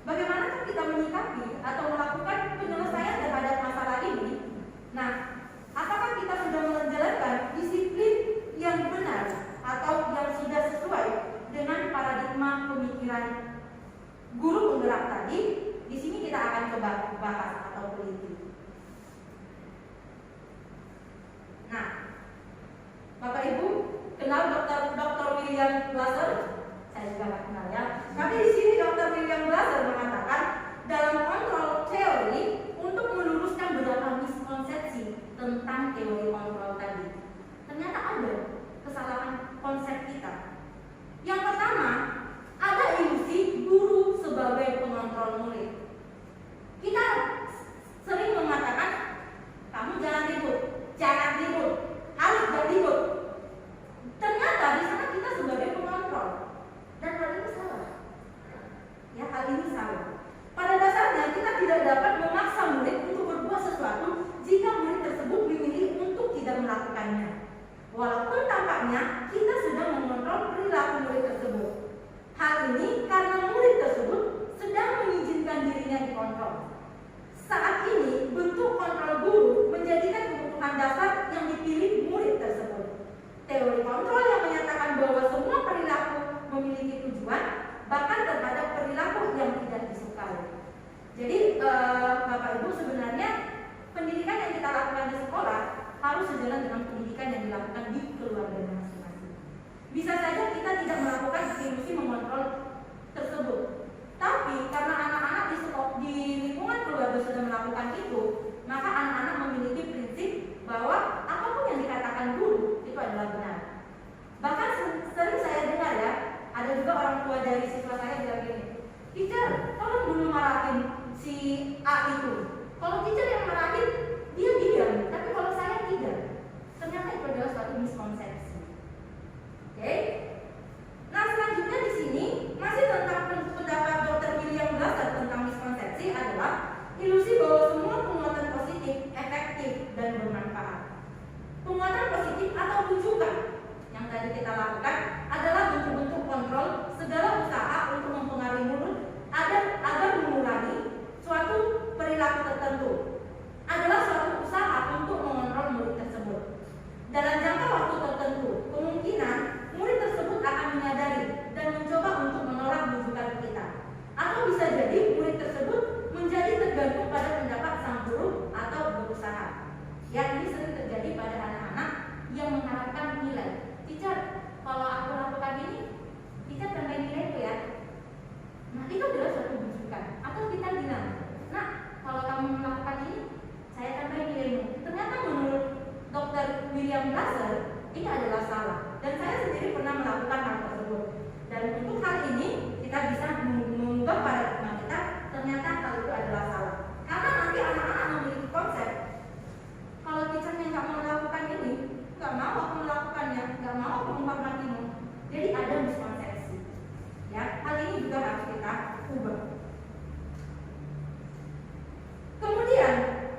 Bagaimana kita menyikapi atau melakukan penyelesaian terhadap masalah ini? Nah, apakah kita sudah menjalankan disiplin yang benar atau yang sudah sesuai dengan paradigma pemikiran guru penggerak tadi? Di sini kita akan coba bahas atau teliti. Nah, Bapak Ibu kenal Dr. William Glasser? Saya juga nggak kenal ya. Tapi di sini Dr. William Glasser mengatakan dalam kontrol teori untuk meluruskan beberapa miskonsepsi tentang teori kontrol tadi. Ternyata ada kesalahan konsep kita. Yang pertama, ada ilusi guru sebagai pengontrol murid. Kita sering mengatakan, kamu jangan ribut, harus gak ribut. Ternyata di sana kita sebagai pengontrol, dan hal ini salah. Ya, hal ini salah. Pada dasarnya kita tidak dapat memaksa murid untuk berbuat sesuatu jika murid tersebut memilih untuk tidak melakukannya. Walaupun tampaknya kita sudah mengontrol perilaku murid tersebut. Hal ini karena murid tersebut sedang mengizinkan dirinya dikontrol. Saat ini bentuk kontrol guru menjadikan kebutuhan dasar yang dipilih murid tersebut. Teori kontrol yang menyatakan bahwa semua perilaku memiliki tujuan, bahkan terhadap perilaku yang tidak disukai. Jadi Bapak Ibu, sebenarnya pendidikan yang kita lakukan di sekolah harus sejalan dengan pendidikan yang dilakukan di keluarga masing-masing. Bisa saja kita tidak melakukan ilusi mengontrol tersebut, tapi karena anak-anak di lingkungan keluarga sudah melakukan itu, maka anak-anak memiliki prinsip bahwa apapun yang dikatakan guru itu adalah benar. Bahkan sering saya dengar ya, ada juga orang tua dari siswa saya bilang gini, teacher, tolong dulu marahin si A itu. Kalau teacher yang marahin, dia diam, tapi kalau saya tidak. Ternyata itu adalah suatu miskonsepsi. Oke? Nah, selanjutnya di sini masih tentang pendapat Dr. William Glasser tentang miskonsepsi adalah ilusi bahwa semua penguatan positif, efektif, dan bermanfaat. Penguatan positif atau rujukan yang tadi kita lakukan adalah bentuk-bentuk kontrol segala usaha untuk mempengaruhi murid agar mengurangi suatu perilaku tertentu. Adalah suatu usaha untuk mengontrol murid tersebut. Dalam jangka waktu tertentu, kemungkinan murid tersebut akan menyadari dan mencoba untuk menolak rujukan kita. Atau bisa jadi murid tersebut menjadi tergantung pada pendapat sang guru atau berusaha. Ya, ini sering terjadi pada anak-anak yang mengharapkan nilai. Teacher, kalau aku lakukan ini, teacher tambahin nilai itu ya. Nah, itu adalah suatu rujukan. Atau kita bilang, nah, kalau kamu melakukan ini, saya tambahin nilaimu. Ternyata menurut Dr. William Glasser, ini adalah salah. Dan saya sendiri pernah melakukan hal tersebut. Dan untuk hal ini, kita bisa mengubah paradigma kita, ternyata hal itu adalah salah. Karena nanti anak-anak memiliki konsep, kalau teachernya nggak mau melakukan ini, nggak mau aku melakukannya, nggak mau aku menghormatimu. Jadi ada miskonsepsi. Ya, hal ini juga harus kita ubah. Kemudian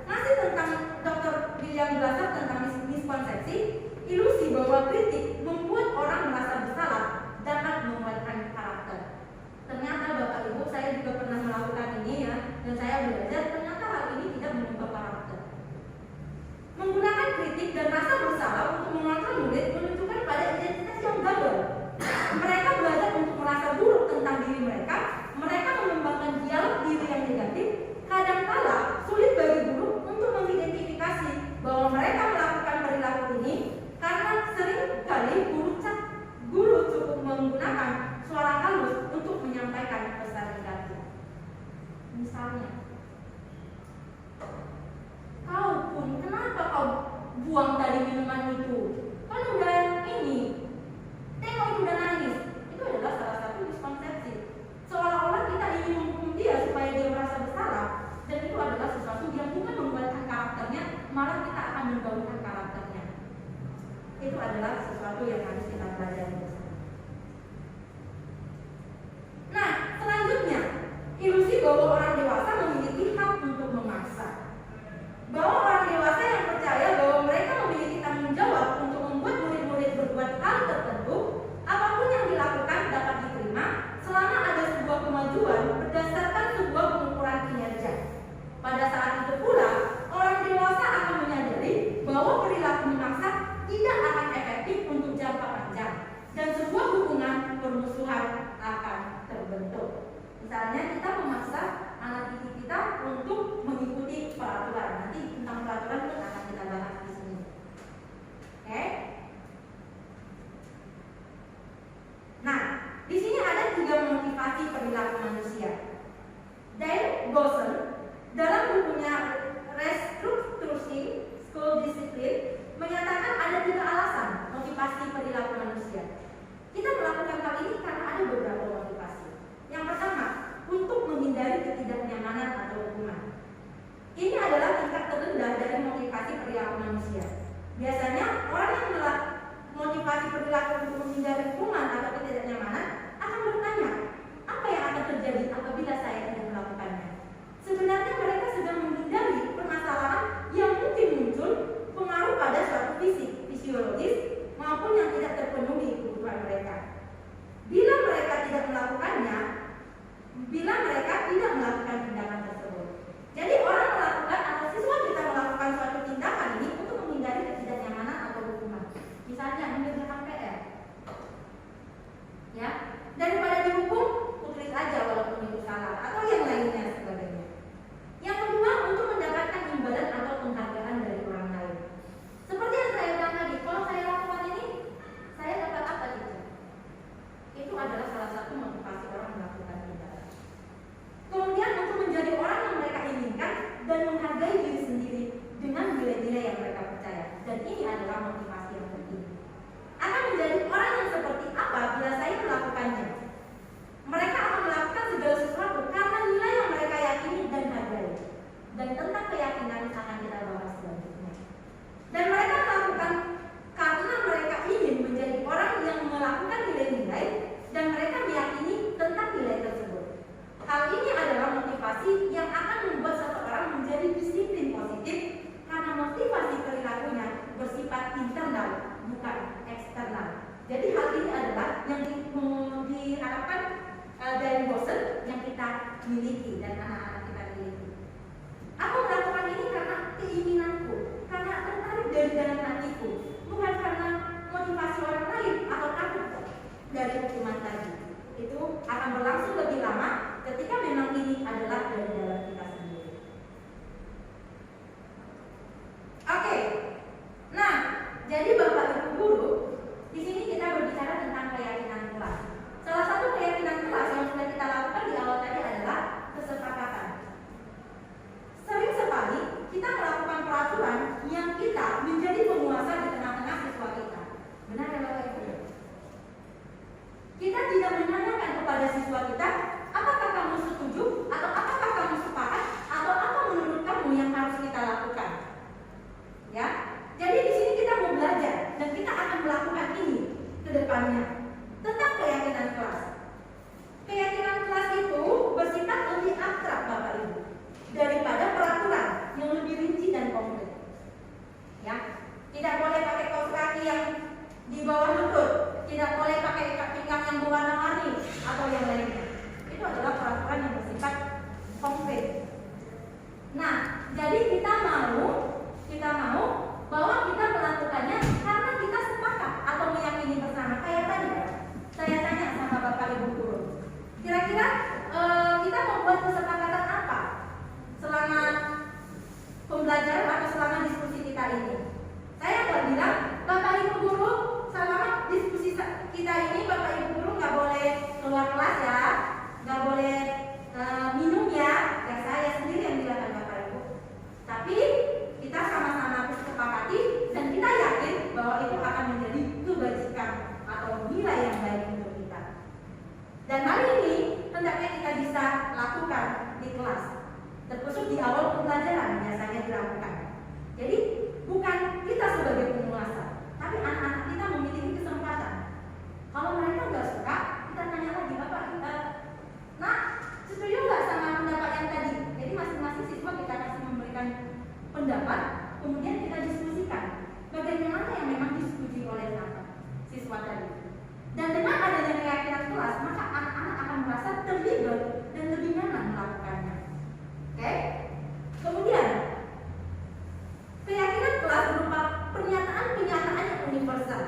masih tentang Dr. William Glasser tentang miskonsepsi, ilusi bahwa kritik membuat orang merasa bersalah dapat menguatkan karakter. Ternyata Bapak Ibu, saya juga pernah melakukan ini ya, dan saya belajar ternyata hal ini tidak mengubah karakter. Menggunakan kritik dan rasa bersalah untuk mengontrol murid menunjukkan pada identitas yang gagal. Mereka belajar untuk merasa buruk tentang diri mereka mengembangkan dialog diri yang negatif. Kadangkala sulit bagi guru untuk mengidentifikasi bahwa mereka melakukan perilaku ini karena sering kali guru cukup menggunakan suara halus untuk menyampaikan pesan negatif. Misalnya, kau pun kenapa kau buang tadi minuman itu? Kan udah ini, tengok itu udah nangis. Itu adalah salah satu miskonsepsi. Seolah-olah kita ingin menghukum dia supaya dia merasa bersalah, dan itu adalah sesuatu yang bukan membuatkan karakternya, malah kita akan membangunkan karakternya. Itu adalah sesuatu yang harus kita pelajari bersama. Nah, selanjutnya, ilusi bahwa orang dewasa memiliki hak untuk memaksa. Bahwa orang dewasa yang percaya bahwa mereka memiliki tanggung jawab untuk membuat murid perilaku manusia. Biasanya orang yang motivasi perilaku untuk menghindari hukuman atau ketidaknyamanan akan bertanya, apa yang akan terjadi apabila saya tidak melakukannya? Sebenarnya mereka sedang menghindari permasalahan yang mungkin muncul pengaruh pada suatu fisiologis maupun yang tidak terpenuhi kebutuhan mereka. Bila mereka tidak melakukan tindakan tersebut. Jadi orang melakukan atau siswa kita melakukan suatu tindakan ini untuk menghindari ketidaknyamanan atau hukuman. Misalnya mengerjakan PR. Ya, daripada dihukum, tulis aja walaupun itu salah atau yang lainnya sebagainya. Yang kedua, untuk mendapatkan imbalan atau penghargaan dari orang lain. Seperti yang saya bilang tadi, kalau saya lakukan ini, saya dapat apa gitu? Itu adalah salah satu motivasi orang melakukan tindakan. Kemudian untuk menjadi orang yang mereka inginkan dan menghargai diri sendiri dengan nilai-nilai yang mereka percaya. Dan ini adalah motivasi yang penting. Akan menjadi orang yang seperti apa bila saya melakukannya? Mereka akan melakukan segala sesuatu karena nilai yang mereka yakini dan hargai. Dan tentang keyakinan akan kita bahas selanjutnya. Dan mereka melakukan karena mereka ingin menjadi orang yang melakukan nilai-nilai dan mereka meyakini tentang nilai tersebut. Hal ini adalah motivasi yang akan membuat seseorang menjadi disiplin positif karena motivasi perilakunya bersifat internal, bukan eksternal. Jadi hal ini adalah yang diharapkan dari bosen yang kita miliki dan anak-anak kita miliki. Aku melakukan ini karena keinginanku, karena tertarik dari dalam hatiku, bukan karena motivasi orang lain atau takut dari hukuman tadi. Itu akan berlangsung lebih lama ketika memang ini adalah dari dalam kita sendiri. Oke, nah jadi Bapak Ibu guru, di sini kita berbicara tentang keyakinan kelas. Salah satu keyakinan kelas yang sudah kita lakukan di awal tadi adalah kesepakatan. Sering sekali kita melakukan peraturan yang kita menjadi penguasa di tengah-tengah siswa kita. Benar ya Bapak Ibu? Kita tidak menanyakan kepada siswa kita, apakah kamu setuju atau apakah kamu sepakat atau apa menurut kamu yang harus kita lakukan. Ya, jadi di sini kita mau belajar dan kita akan melakukan ini ke depannya tentang keyakinan kelas. Keyakinan kelas itu bersifat lebih abstrak Bapak Ibu daripada peraturan yang lebih rinci dan konkret. Ya, tidak boleh pakai kaos kaki yang di bawah lutut, tidak boleh pakai ikat pinggang yang berwarna-warni atau yang lainnya. Itu adalah peraturan yang bersifat konkret. Nah, jadi kita mau bahwa kita melakukannya karena kita sepakat atau meyakini bersama. Kayak tadi saya tanya sama Bapak Ibu guru, kira-kira kita membuat kesepakatan apa selama pembelajaran atau selama diskusi kita ini? Saya nggak bilang Bapak Ibu guru selama diskusi kita ini Bapak Ibu guru nggak boleh keluar kelas ya, nggak boleh minum ya. Ya saya sendiri yang bilang Bapak Ibu. Tapi kita sama-sama sepakati dan kita yakin bahwa itu akan menjadi kebajikan atau nilai yang baik untuk kita. Dan hal ini hendaknya kita bisa lakukan di kelas, terkhusus di awal pembelajaran biasanya dilakukan. Jadi bukan kita sebagai penguasa, tapi anak-anak kita memiliki kesempatan. Kalau mereka nggak suka, kita tanya lagi, Bapak, nah setuju nggak sama pendapat yang tadi? Jadi masing-masing siswa kita kasih memberikan pendapat, kemudian kita diskusikan bagaimana yang memang disetujui oleh siswa tadi. Dan dengan adanya keyakinan kelas, maka anak-anak akan merasa terlibat dan lebih nyaman melakukannya. Oke? Kemudian keyakinan kelas berupa pernyataan-pernyataan yang universal.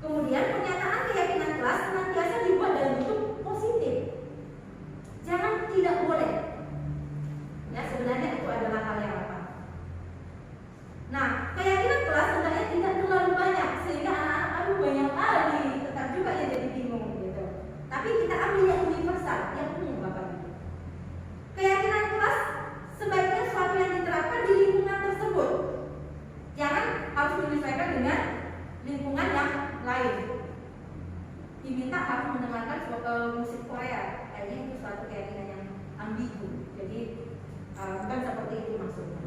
Kemudian pernyataan keyakinan kelas senantiasa dibuat dalam bentuk positif. Jangan tidak boleh. Ya, sebenarnya itu adalah hal yang apa? Nah, keyakinan kelas hendaknya tidak terlalu banyak sehingga anak-anak banyak kali tetap juga ya jadi bingung gitu. Tapi kita ambil yang universal, yang umum Bapak Ibu. Keyakinan kelas sebaiknya sesuatu yang diterapkan di lingkungan tersebut. Jangan harus menyesuaikan dengan lingkungan yang lain. Diminta harus mendengarkan musik Korea, kayaknya itu suatu keyakinan yang ambigu. Jadi bukan seperti itu maksudnya.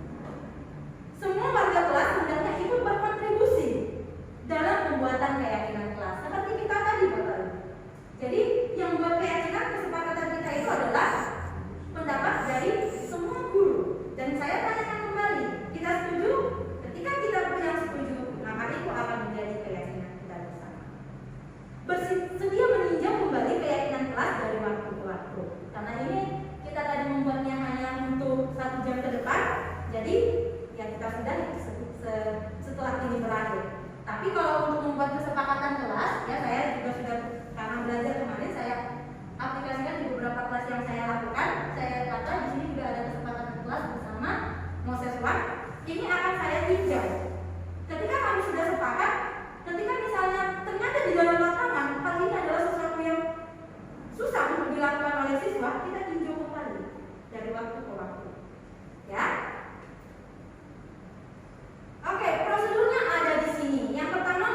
Semua warga Tapi kalau untuk membuat kesepakatan kelas, ya saya juga sudah karena belajar kemarin saya aplikasikan di beberapa kelas yang saya lakukan. Saya kata di sini juga ada kesepakatan kelas bersama Moses One. Ini akan saya tinjau. Ketika kami sudah sepakat, ketika misalnya ternyata di dalam lapangan hal ini adalah sesuatu yang susah untuk dilakukan oleh siswa, kita tinjau kembali dari waktu ke waktu. Ya. Oke, prosedurnya ada di sini. Yang pertama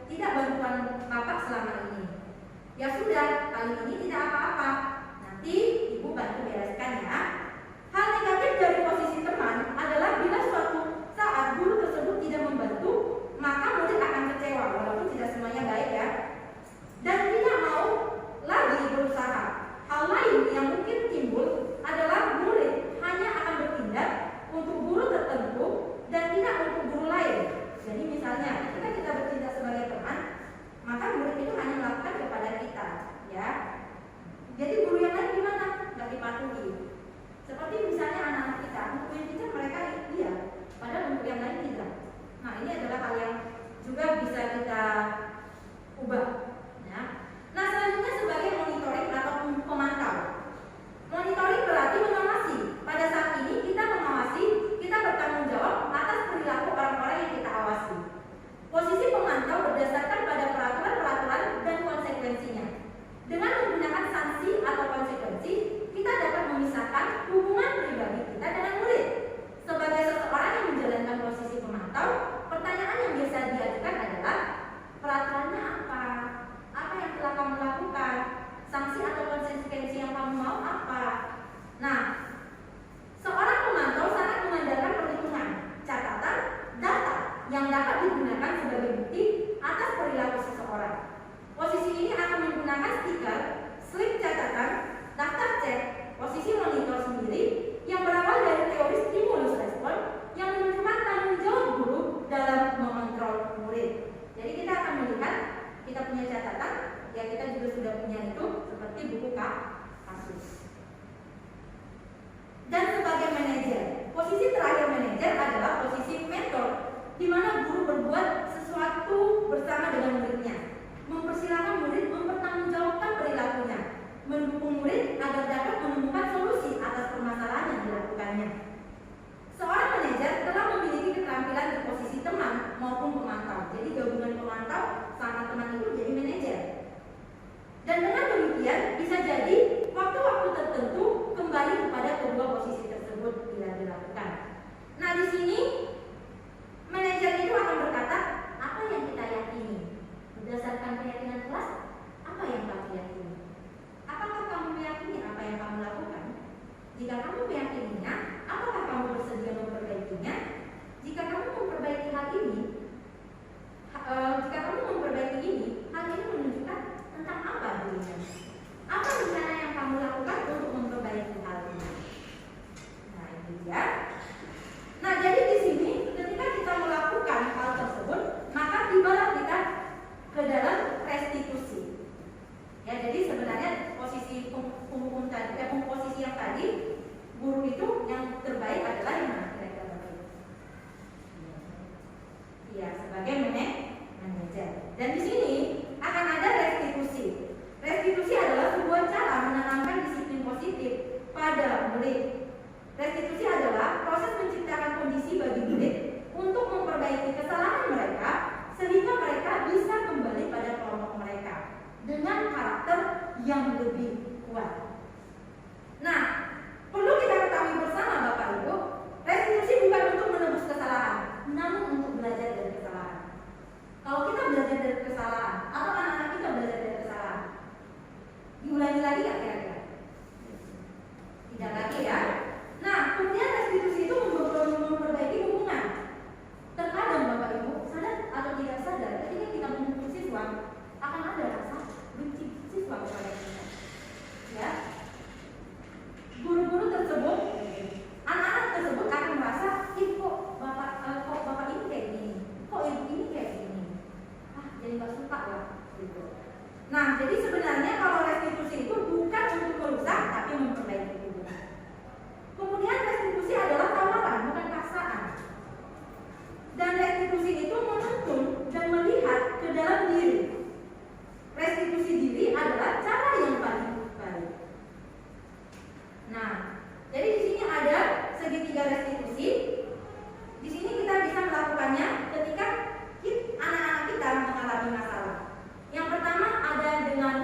tidak bantuan Bapak selama ini. Ya sudah, kali ini tidak apa-apa. Nanti Ibu bantu bereskan ya. Hal negatif dari posisi teman adalah bila suatu saat guru tersebut tidak membantu, maka murid akan kecewa walaupun tidak semuanya baik ya. Dan tidak mau lagi berusaha. Hal lain yang mungkin timbul adalah murid hanya akan bertindak untuk guru tertentu dan tidak untuk guru lain. Jadi misalnya ketika kita bertindak sebagai teman, maka murid itu hanya melakukan kepada kita, ya. Jadi guru yang lain gimana? Nggak dipatuhi. Seperti misalnya anak-anak kita, untuk yang kita mereka iya, padahal untuk yang lain tidak. Nah ini adalah hal yang juga bisa kita ubah. Ya. Nah selanjutnya sebagai monitoring atau pemantau. Monitoring berarti mengawasi. Pada saat ini kita mengawasi, kita bertanggung jawab atas perilaku orang-orang yang kita awasi. Posisi pemantau berdasarkan pada peraturan-peraturan dan konsekuensinya. Dengan menggunakan sanksi atau konsekuensi, kita dapat memisahkan hubungan pribadi kita dengan murid. Sebagai seseorang yang menjalankan posisi pemantau, pertanyaan yang biasa diajukan adalah peraturannya apa? Apa yang telah kamu lakukan? Sanksi atau konsekuensi yang kamu mau apa? Nah, seorang pemantau sangat mengandalkan perhitungan, catatan, data yang dapat digunakan sebagai bukti atas perilaku seseorang. Posisi ini akan menggunakan stiker, slip catatan, daftar cek, posisi monitor sendiri yang berawal dari teori stimulus respon yang menunjukkan tanggung jawab guru dalam mengontrol murid. Jadi kita akan melihat kita punya catatan, ya kita juga sudah punya itu seperti buku kasus. Dan sebagai manajer, posisi terakhir manajer adalah posisi mentor, di mana guru berbuat sesuatu bersama dengan muridnya, mempersilahkan murid mempertanggungjawabkan perilakunya, mendukung murid agar dapat menemukan solusi atas permasalahan yang dilakukannya. Seorang manajer telah memiliki keterampilan di posisi teman maupun pemantau. Jadi gabungan pemantau sama teman itu jadi manajer. Dan dengan demikian bisa jadi waktu-waktu tertentu kembali kepada kedua posisi tersebut bila dilakukan. Nah di sini manajer itu akan berkata apa yang kita yakini. Berdasarkan keyakinan kelas, apa yang kamu yakini? Apakah kamu meyakini apa yang kamu lakukan? Jika kamu meyakininya, apakah kamu bersedia memperbaikinya? Jika kamu memperbaiki hal ini, hal ini menunjukkan tentang apa dirinya? Apa rencana yang kamu lakukan untuk memperbaiki hal ini? Nah itu dia. Nah jadi di sini ketika kita melakukan hal tersebut, maka tibalah kita ke dalam restitusi. Ya, jadi sebenarnya posisi penghukum tadi, posisi yang tadi guru itu yang terbaik adalah yang mana kira-kira Bapak Ibu? Iya, sebagai manajer. Dan di sini akan ada restitusi. Restitusi adalah sebuah cara menanamkan disiplin positif pada murid. Restitusi adalah proses menciptakan kondisi bagi murid untuk memperbaiki kesalahan mereka sehingga mereka bisa kembali pada kelompok mereka dengan karakter yang lebih kuat. Nah, perlu kita ketahui bersama Bapak Ibu, restitusi bukan untuk menebus kesalahan, namun untuk belajar dari kesalahan. Kalau kita belajar dari kesalahan, atau anak-anak kita belajar dari kesalahan, diulangi lagi nggak kira-kira? Tidak lagi ya. Nah, kemudian restitusi itu memperbaiki hubungan. Terkadang Bapak Ibu sadar atau tidak sadar, ketika kita menghukum siswa, akan ada rasa benci siswa kepada kita. Ya, guru-guru tersebut, anak-anak tersebut akan merasa, kok bapak ini kayak gini, kok ibu ini kayak gini, jadi nggak suka lah. Gitu. Nah, jadi sebenarnya kalau restitusi itu bukan untuk merusak, tapi memperbaiki hubungan. Kemudian restitusi adalah tawaran, bukan paksaan. Dan restitusi itu menuntun dan melihat ke dalam diri. Restitusi diri adalah cara yang paling baik. Nah, jadi di sini ada segitiga restitusi. Di sini kita bisa melakukannya ketika anak-anak kita mengalami masalah. Yang pertama ada dengan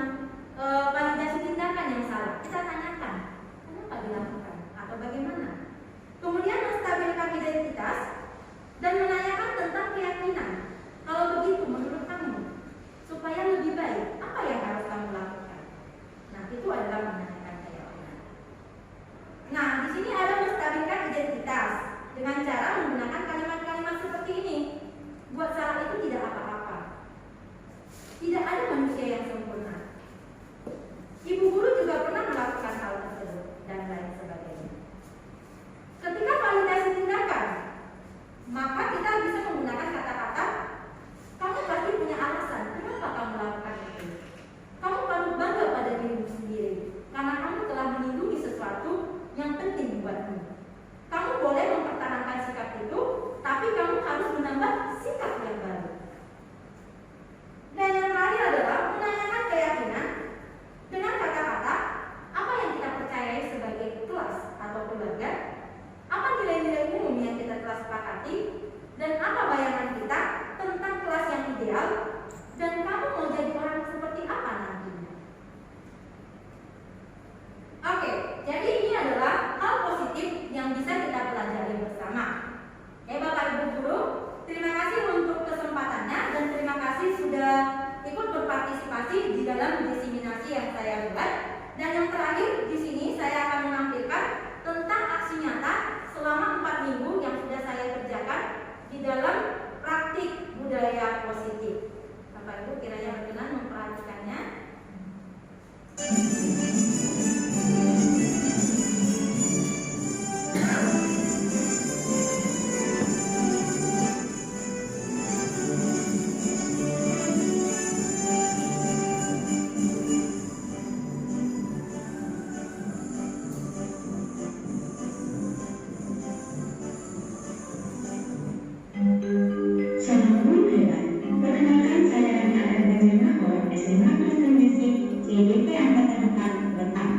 Selamat guru hebat. Perkenalkan saya Rana Ardana Nahor, SMA Master Musik, IDP Angkatan 4, Batam.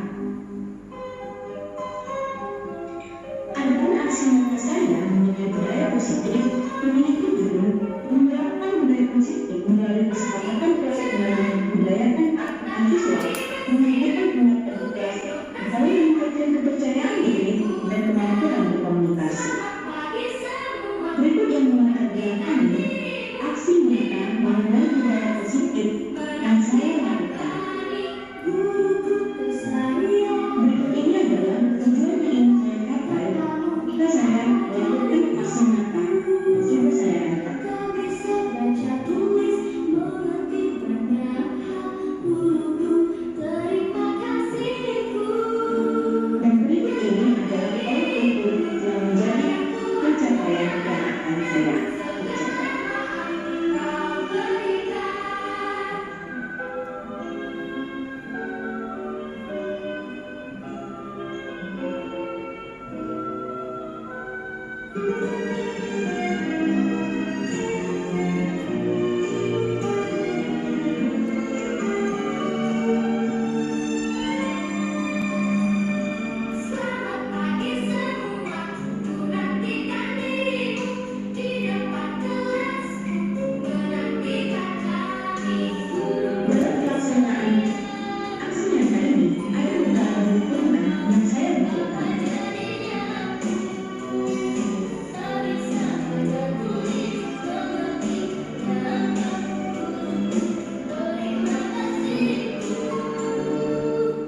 Adapun aksi nyata saya mengenai budaya positif memiliki judul menerapkan budaya positif melalui kesepakatan proses dalam membudayakan aktivitas visual, meningkatkan minat tertugas, saling meningkatkan kepercayaan diri dan kemampuan berkomunikasi. Berikut yang melatar belakang aksi nyata mengenai budaya positif yang saya lakukan. Berikut ini adalah tujuan yang ingin saya capai jika saya melakukan aksi nyata. Coba saya angkat. Dan berikut ini adalah tolak ukur yang menjadi pencapaian yang akan saya ucapkan. Selamat pagi semua, ku nantikan dirimu di depan kelasku, menantikan kami. Dalam pelaksanaan aksi nyata ini ada beberapa dukungan yang saya butuhkan. Tak bisa baca tulis, mengerti namaku, terima kasihku.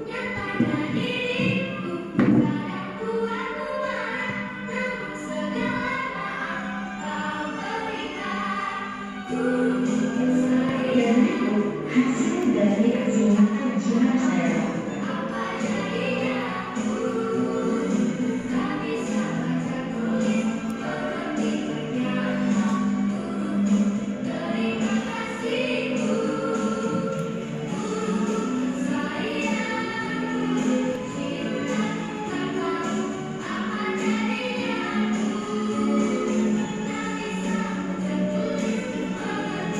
Nyatakan diriku, padaku aku marah, namun segala maaf kau berikan. Guru tersayang, Dan itu hasil dari aksi nyata yang saya lakukan. apa jadinya aku? Tak bisa baca tulis, mengerti namaku, terima kasihku. Guru tersayang, cinta kau, apa jadinya aku? Tak bisa baca tulis, mengerti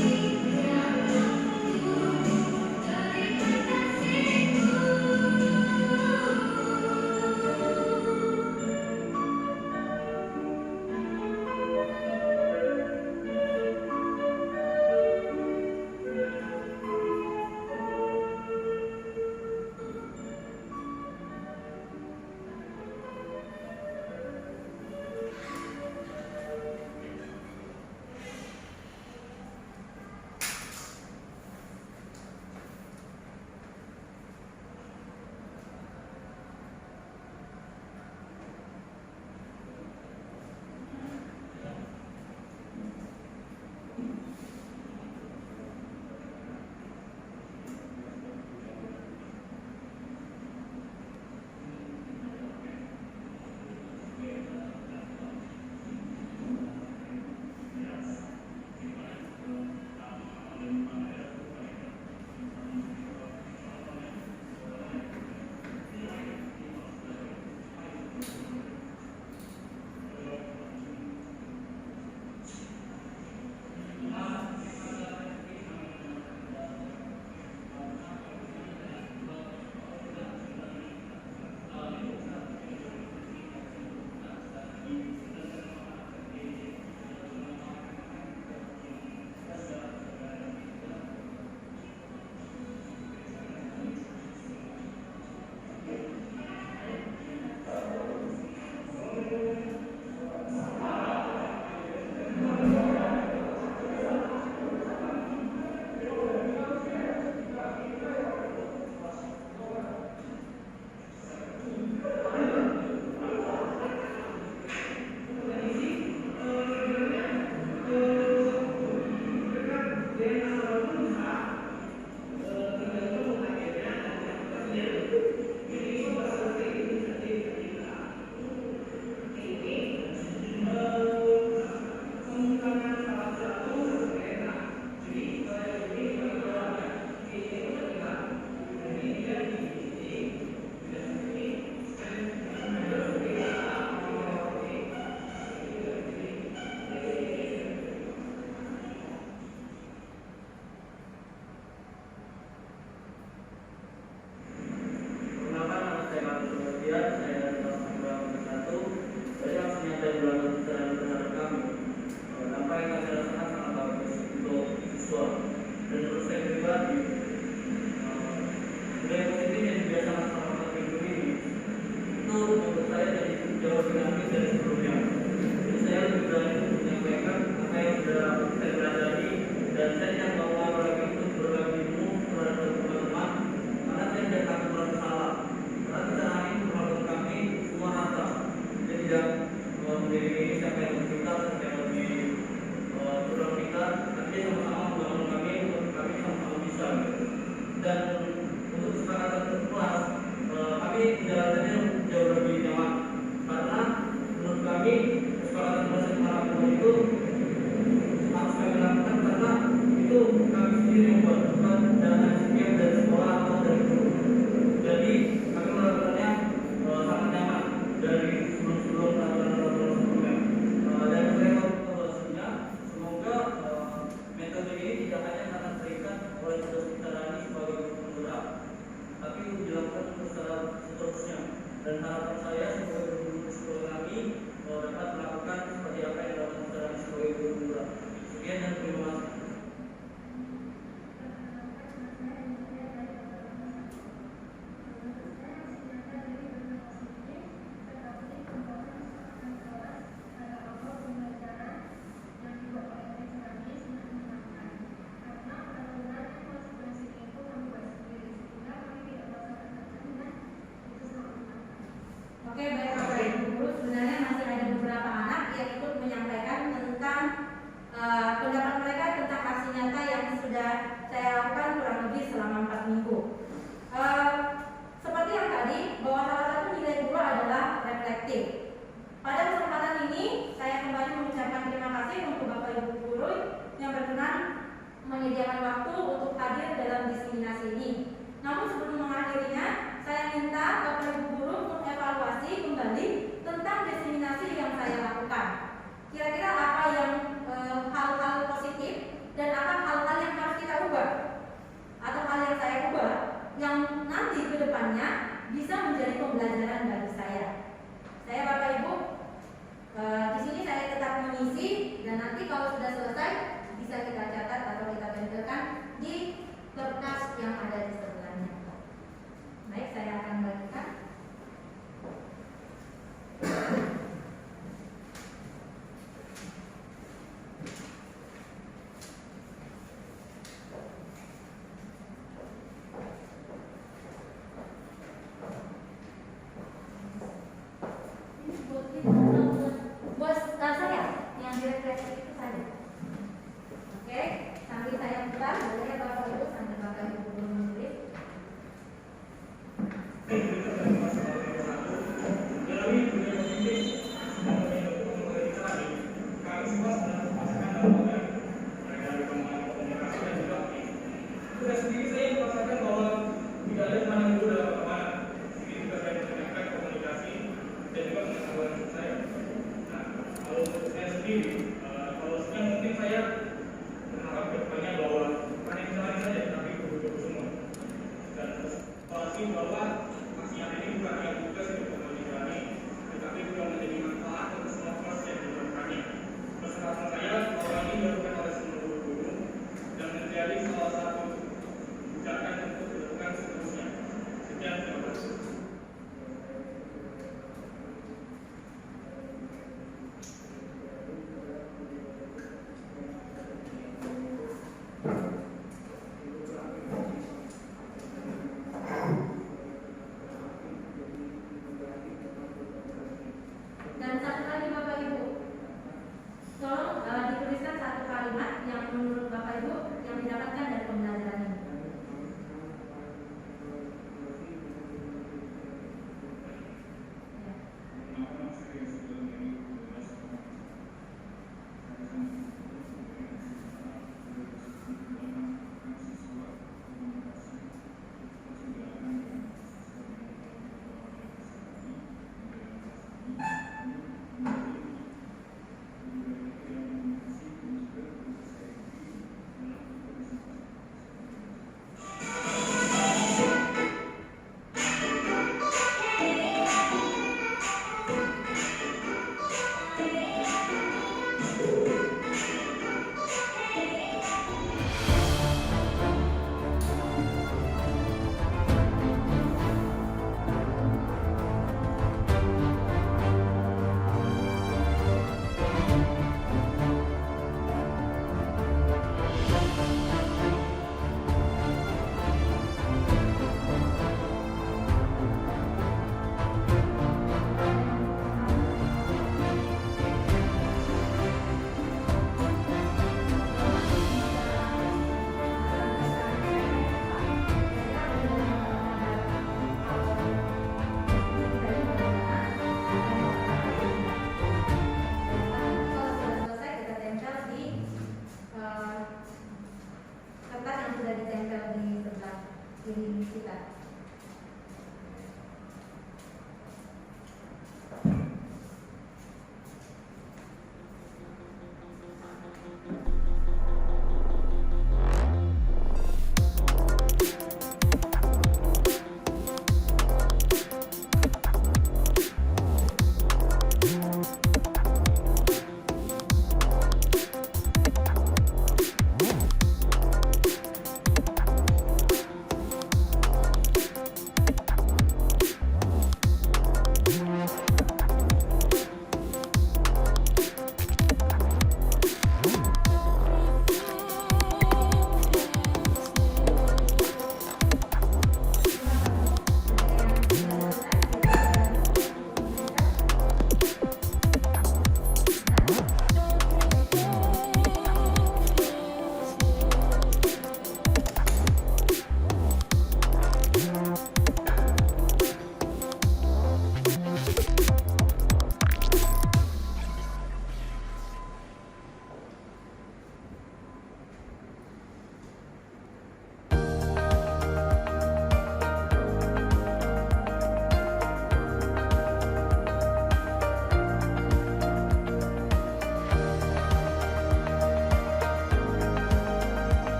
dan saya tidak mau berbagi ilmu terhadap teman-teman karena saya tidak takut bersalah. Karena keterangan ini menurut kami semua rata. Dia tidak memilih siapa yang lebih pintar, siapa yang lebih kurang pintar, tapi dia sama-sama membangun kami untuk kami sama-sama bisa. Dan untuk kesepakatan kelas, kami tidak saja jauh lebih nyaman karena menurut kami kesepakatan kelas yang para itu harus kami lakukan karena itu kami sendiri yang buat, bukan dengan sekian dari sekolah atau dari guru. Jadi kami melakukannya sangat nyaman dari sebelum-sebelum aturan-aturan sebelumnya. Dan mereka evaluasinya semoga metode ini tidak hanya akan terikat oleh tugas kita ini sebagai penggerak, tapi dilakukan secara seterusnya. Dan harapan saya sebagai guru sekolah kami dapat melakukan seperti apa yang dilakukan secara sebagai guru penggerak. Sekian dan terima kasih. Oke, baik Bapak Ibu guru, sebenarnya masih ada beberapa anak yang ikut menyampaikan tentang pendapat mereka tentang aksi nyata yang sudah saya lakukan kurang lebih selama 4 minggu. Seperti yang tadi, bahwa salah satu nilai guru adalah reflektif. Pada kesempatan ini, saya kembali mengucapkan terima kasih untuk Bapak Ibu guru yang berkenan menyediakan waktu untuk hadir dalam diseminasi ini. Namun sebelum mengakhirinya, saya minta Bapak Ibu guru mengevaluasi kembali tentang diseminasi yang saya lakukan. Kira-kira apa yang hal-hal positif dan apa hal-hal yang harus kita ubah atau hal yang saya ubah yang nanti ke depannya bisa menjadi pembelajaran bagi saya. Saya Bapak Ibu di sini saya tetap mengisi dan nanti kalau sudah selesai bisa kita catat atau kita tempelkan di kertas yang ada di sebelahnya. Baik, saya akan bagikan.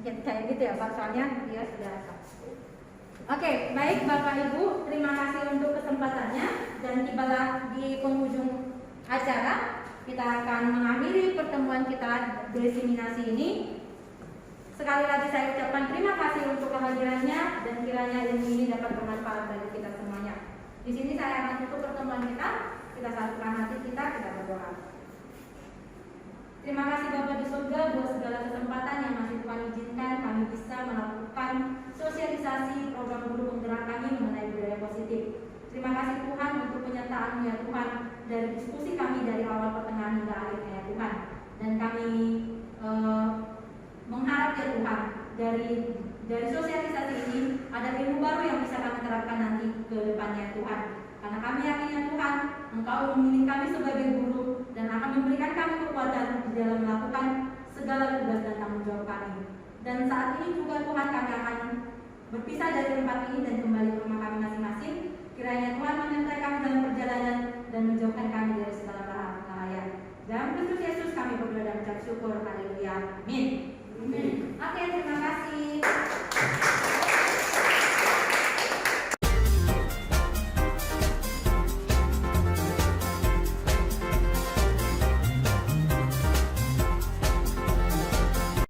kayak gitu ya Pak, soalnya dia sudah sah. Oke, baik Bapak Ibu, terima kasih untuk kesempatannya dan tibalah di penghujung acara. Kita akan mengakhiri pertemuan kita desiminasi ini. Sekali lagi saya ucapkan terima kasih untuk kehadirannya dan kiranya ilmu ini dapat bermanfaat bagi kita semuanya. Di sini saya akan tutup pertemuan kita. Kita satukan hati kita berdoa. Terima kasih Bapak di surga buat segala kesempatan yang masih Tuhan izinkan kami bisa melakukan sosialisasi program guru penggerak kami mengenai budaya positif. Terima kasih Tuhan untuk penyertaan-Mu ya Tuhan dari diskusi kami dari awal pertengahan hingga akhirnya ya Tuhan. Dan kami mengharap ya Tuhan dari sosialisasi ini ada ilmu baru yang bisa kami terapkan nanti ke depannya Tuhan. Karena kami yakin ya Tuhan, Engkau memilih kami sebagai guru dan akan memberikan kami kekuatan di dalam melakukan segala tugas dan tanggung jawab kami. Dan saat ini juga Tuhan kami akan berpisah dari tempat ini dan kembali ke rumah kami masing-masing. Kiranya Tuhan menyertai kami dalam perjalanan dan menjauhkan kami dari segala bahaya. Dalam Kristus Yesus kami berdoa dan mengucap syukur. Haleluya. Amin. Oke, terima kasih.